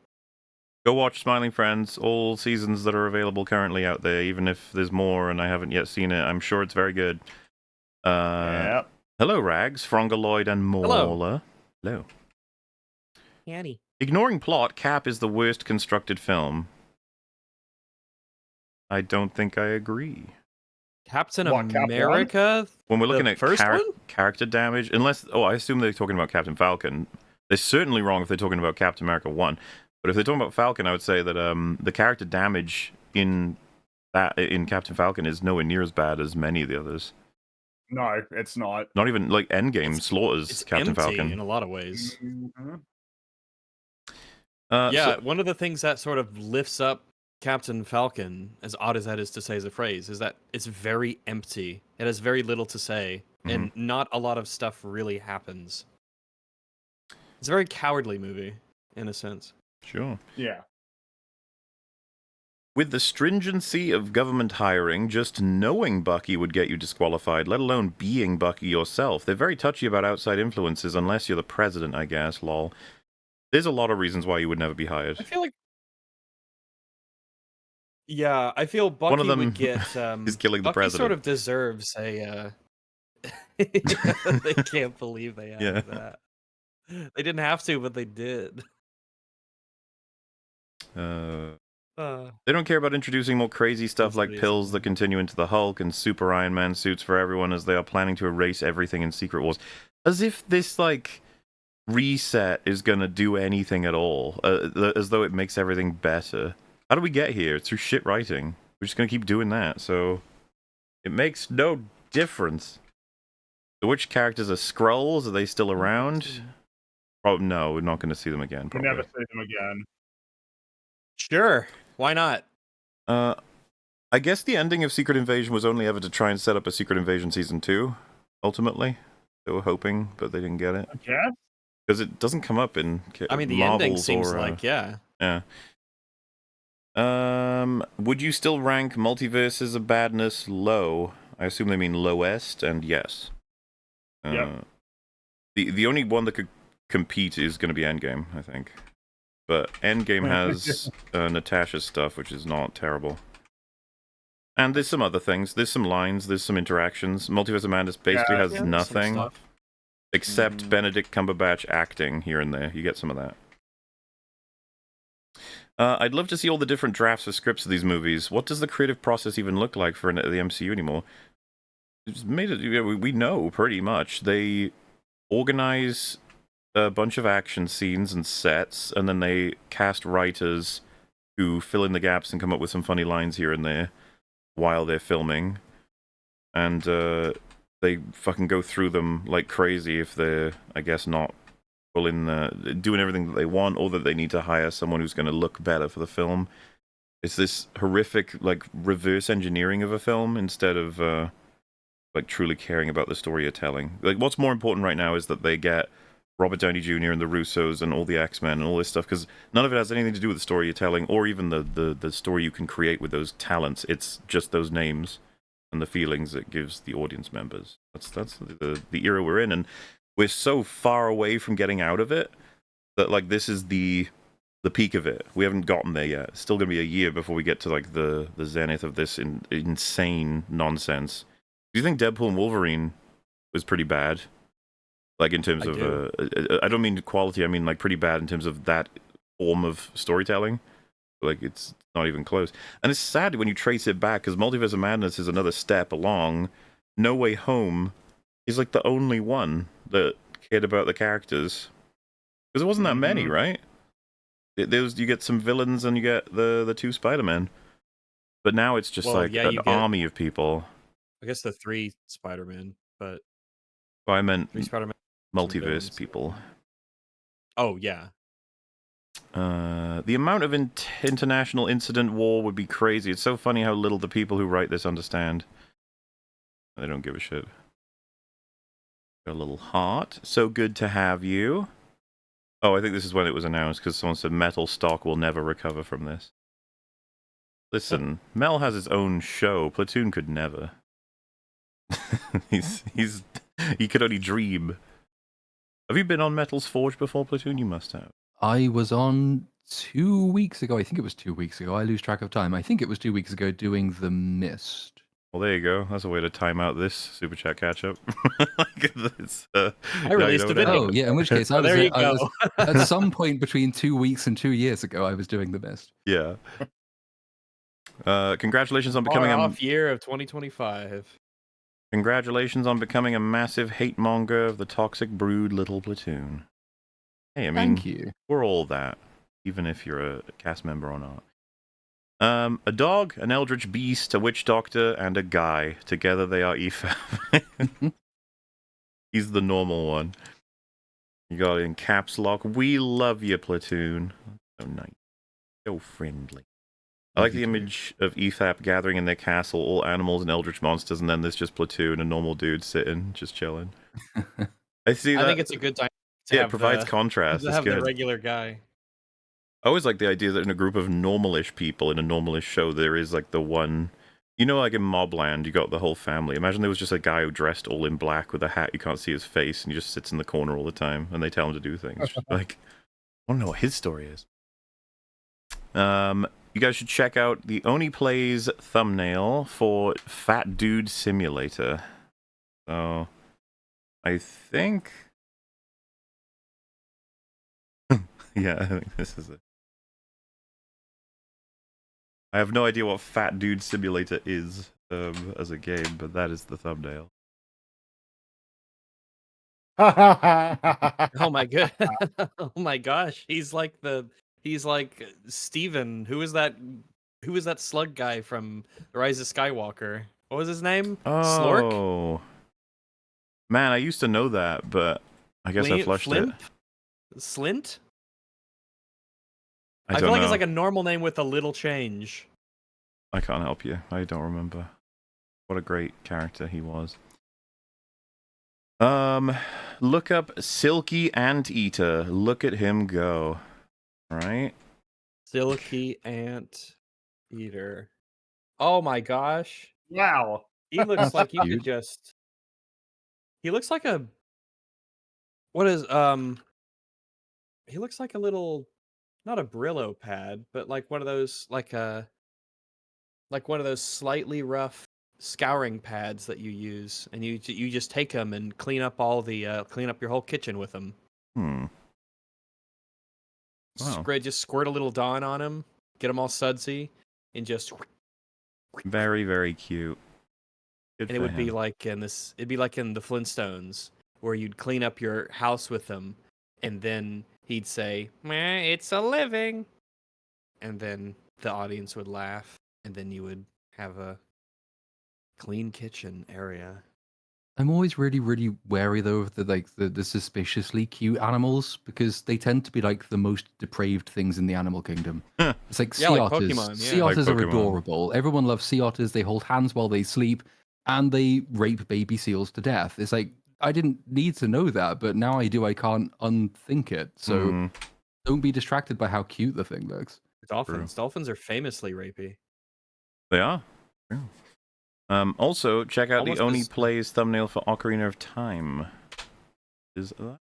Go watch Smiling Friends, all seasons that are available currently out there, even if there's more and I haven't yet seen it. I'm sure it's very good. Yep. Hello, Rags, Frongoloid, and Mauler. Hello. Annie. Ignoring plot, Cap is the worst constructed film. I don't think I agree. Captain America? When we're looking at first one? character damage, unless... Oh, I assume they're talking about Captain Falcon. They're certainly wrong if they're talking about Captain America 1. But if they're talking about Falcon, I would say that the character damage in Captain Falcon is nowhere near as bad as many of the others. No, it's not. Not even, like, Endgame slaughters Captain Falcon. In a lot of ways. Mm-hmm. One of the things that sort of lifts up Captain Falcon, as odd as that is to say as a phrase, is that it's very empty. It has very little to say, and not a lot of stuff really happens. It's a very cowardly movie, in a sense. Sure. Yeah. With the stringency of government hiring, just knowing Bucky would get you disqualified, let alone being Bucky yourself. They're very touchy about outside influences, unless you're the president, I guess, lol. There's a lot of reasons why you would never be hired. I feel like... Yeah, I feel Bucky One of them would get... is killing the Bucky president. sort of deserves a... They can't believe they have that. They didn't have to, but they did. They don't care about introducing more crazy stuff like pills that continue into the Hulk and Super Iron Man suits for everyone, as they are planning to erase everything in Secret Wars. As if this, like, reset is gonna do anything at all. As though it makes everything better. How do we get here? It's through shit writing. We're just gonna keep doing that, so... It makes no difference. So which characters are Skrulls? Are they still around? Probably no, we're not gonna see them again, probably. We'll never see them again. Sure. Why not? I guess the ending of Secret Invasion was only ever to try and set up a Secret Invasion Season 2, ultimately. They were hoping, but they didn't get it. Yeah? Because it doesn't come up in I mean, the Marvels ending seems or, like, yeah. Yeah. Would you still rank Multiverses of Badness low? I assume they mean lowest, and yes. Yep. The only one that could compete is going to be Endgame, I think. But Endgame has Natasha's stuff, which is not terrible. And there's some other things. There's some lines, there's some interactions. Multiverse of Madness basically has nothing. Except Benedict Cumberbatch acting here and there. You get some of that. I'd love to see all the different drafts of scripts of these movies. What does the creative process even look like for the MCU anymore? It's made it, we know pretty much. They organize a bunch of action scenes and sets, and then they cast writers who fill in the gaps and come up with some funny lines here and there while they're filming. And they fucking go through them like crazy if they're, I guess, not doing everything that they want, or that they need to hire someone who's going to look better for the film. It's this horrific, like, reverse engineering of a film instead of like truly caring about the story you're telling. Like, what's more important right now is that they get Robert Downey Jr. and the Russos and all the X-Men and all this stuff, because none of it has anything to do with the story you're telling or even the story you can create with those talents. It's just those names and the feelings it gives the audience members. That's the era we're in, and we're so far away from getting out of it that like this is the peak of it. We haven't gotten there yet. It's still gonna be a year before we get to like the zenith of this insane nonsense. Do you think Deadpool and Wolverine was pretty bad? Like in terms of, I don't mean quality. I mean like pretty bad in terms of that form of storytelling. Like it's not even close. And it's sad when you trace it back because Multiverse of Madness is another step along. No Way Home is like the only one that cared about the characters because there wasn't that many, right? You get some villains and you get the two Spider-Men, but now it's just an army of people. I guess the 3 Spider-Man, but I meant 3 Spider-Man. Multiverse people. Oh, yeah. The amount of international incident war would be crazy. It's so funny how little the people who write this understand. They don't give a shit. Got a little heart. So good to have you. Oh, I think this is when it was announced because someone said metal stock will never recover from this. Listen, Mel has his own show. Platoon could never. He could only dream. Have you been on Metal's Forge before, Platoon? You must have. I was on 2 weeks ago. I think it was 2 weeks ago. I lose track of time. I think it was 2 weeks ago doing The Mist. Well, there you go. That's a way to time out this Super Chat catch-up. I released a video. Oh, yeah, in which case, I was at some point between 2 weeks and 2 years ago, I was doing The Mist. Yeah. Congratulations on becoming off year of 2025. Congratulations on becoming a massive hate monger of the toxic brood, Little Platoon. Hey, I mean, thank you. We're all that, even if you're a cast member or not. A dog, an eldritch beast, a witch doctor, and a guy. Together they are EFAP. He's the normal one. You got it in caps lock. We love you, Platoon. So nice. So friendly. I like the image of EFAP gathering in their castle, all animals and eldritch monsters, and then there's just Platoon and normal dudes sitting, just chilling. I see that. I think it's a good time it provides contrast. To have the regular guy. I always like the idea that in a group of normalish people in a normalish show, there is like the one, you know, like in Mobland, you got the whole family. Imagine there was just a guy who dressed all in black with a hat, you can't see his face, and he just sits in the corner all the time, and they tell him to do things. Like, I want to know what his story is. You guys should check out the Oni Plays thumbnail for Fat Dude Simulator. So, I think... yeah, I think this is it. I have no idea what Fat Dude Simulator is as a game, but that is the thumbnail. Oh my god! Oh my gosh! He's like Steven. Who is that? Who is that slug guy from The Rise of Skywalker? What was his name? Slork? Oh, man, I used to know that, but I guess I flushed it. Slint? I feel like know. it's like a normal name with a little change. I can't help you. I don't remember. What a great character he was. Look up Silky Anteater. Look at him go. Right? Silky Anteater. Oh my gosh. Wow. He looks like you could just... He looks like a... What is, He looks like a little... Not a Brillo pad, but like one of those, like one of those slightly rough scouring pads that you use, and you just take them and clean up all the clean up your whole kitchen with them. Wow. Just squirt a little Dawn on them, get them all sudsy, and just. Very, very cute. Good and it would be like in this. It'd be like in the Flintstones, where you'd clean up your house with them, and then he'd say, "It's a living," and then the audience would laugh, and then you would have a clean kitchen area. I'm always really, really wary though of the suspiciously cute animals because they tend to be like the most depraved things in the animal kingdom. It's like sea otters. Pokemon, sea otters are adorable. Everyone loves sea otters. They hold hands while they sleep, and they rape baby seals to death. It's like I didn't need to know that, but now I do. I can't unthink it. So don't be distracted by how cute the thing looks. Dolphins. Dolphins are famously rapey. They are. Yeah. Also, check out the Oni Plays thumbnail for Ocarina of Time. Is that?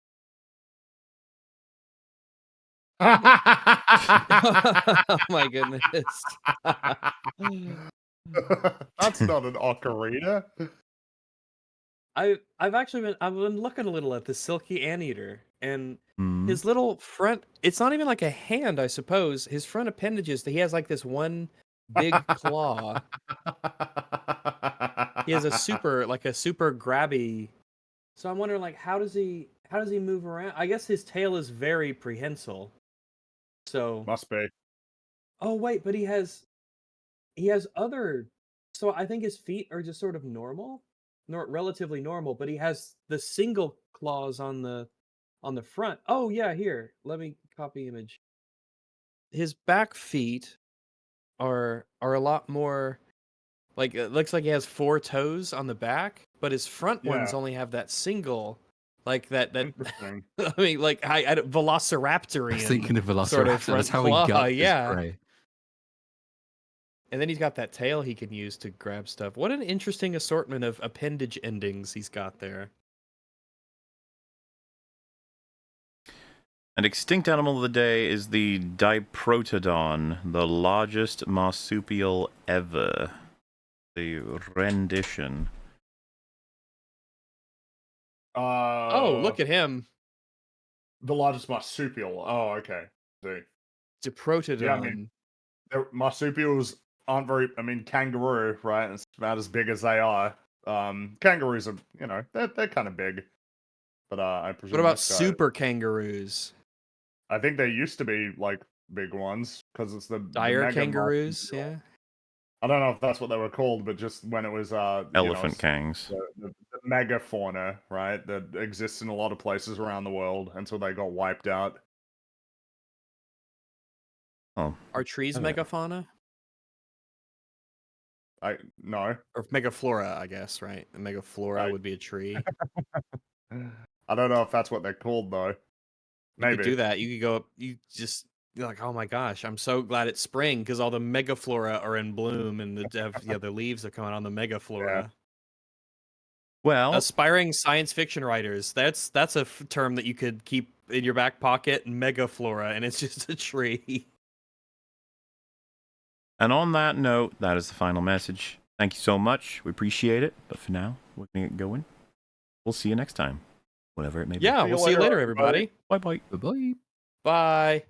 Oh my goodness. That's not an ocarina. I've been looking a little at the Silky Anteater and his little front. It's not even like a hand, I suppose. His front appendages. He has like this one big claw. He has a super grabby. So I'm wondering, like, how does he move around? I guess his tail is very prehensile. So must be. Oh wait, but he has other. So I think his feet are just sort of normal, relatively normal. But he has the single claws on the front. Oh yeah, here. Let me copy image. His back feet are a lot more. Like it looks like he has 4 toes on the back, but his front ones only have that single. Like that. Interesting. I mean, like Velociraptorian. I was thinking of Velociraptor. Sort of front That's how claw. he got his prey. And then he's got that tail he can use to grab stuff. What an interesting assortment of appendage endings he's got there. An extinct animal of the day is the Diprotodon, the largest marsupial ever. The rendition. Oh, look at him. The largest marsupial. Oh, okay. See. Diprotodon. Yeah, I mean, marsupials aren't very. I mean, kangaroo, right? It's about as big as they are. Kangaroos are, they're kind of big. But I presume. What about super kangaroos? I think they used to be like big ones because it's the dire kangaroos. Yeah. I don't know if that's what they were called, but just when it was elephant kangs, the megafauna, right, that exists in a lot of places around the world until they got wiped out. Oh, are trees megafauna? No. Or megaflora, I guess, right? A megaflora would be a tree. I don't know if that's what they're called though. Maybe. You could do that. You could go up. You're like, oh my gosh, I'm so glad it's spring because all the megaflora are in bloom and the leaves are coming on the megaflora. Yeah. Well, aspiring science fiction writers. That's a term that you could keep in your back pocket. Megaflora, and it's just a tree. And on that note, that is the final message. Thank you so much. We appreciate it. But for now, we're going to get going. We'll see you next time, whatever it may be. Yeah, we'll see you later, everybody. Bye-bye. Bye-bye. Bye.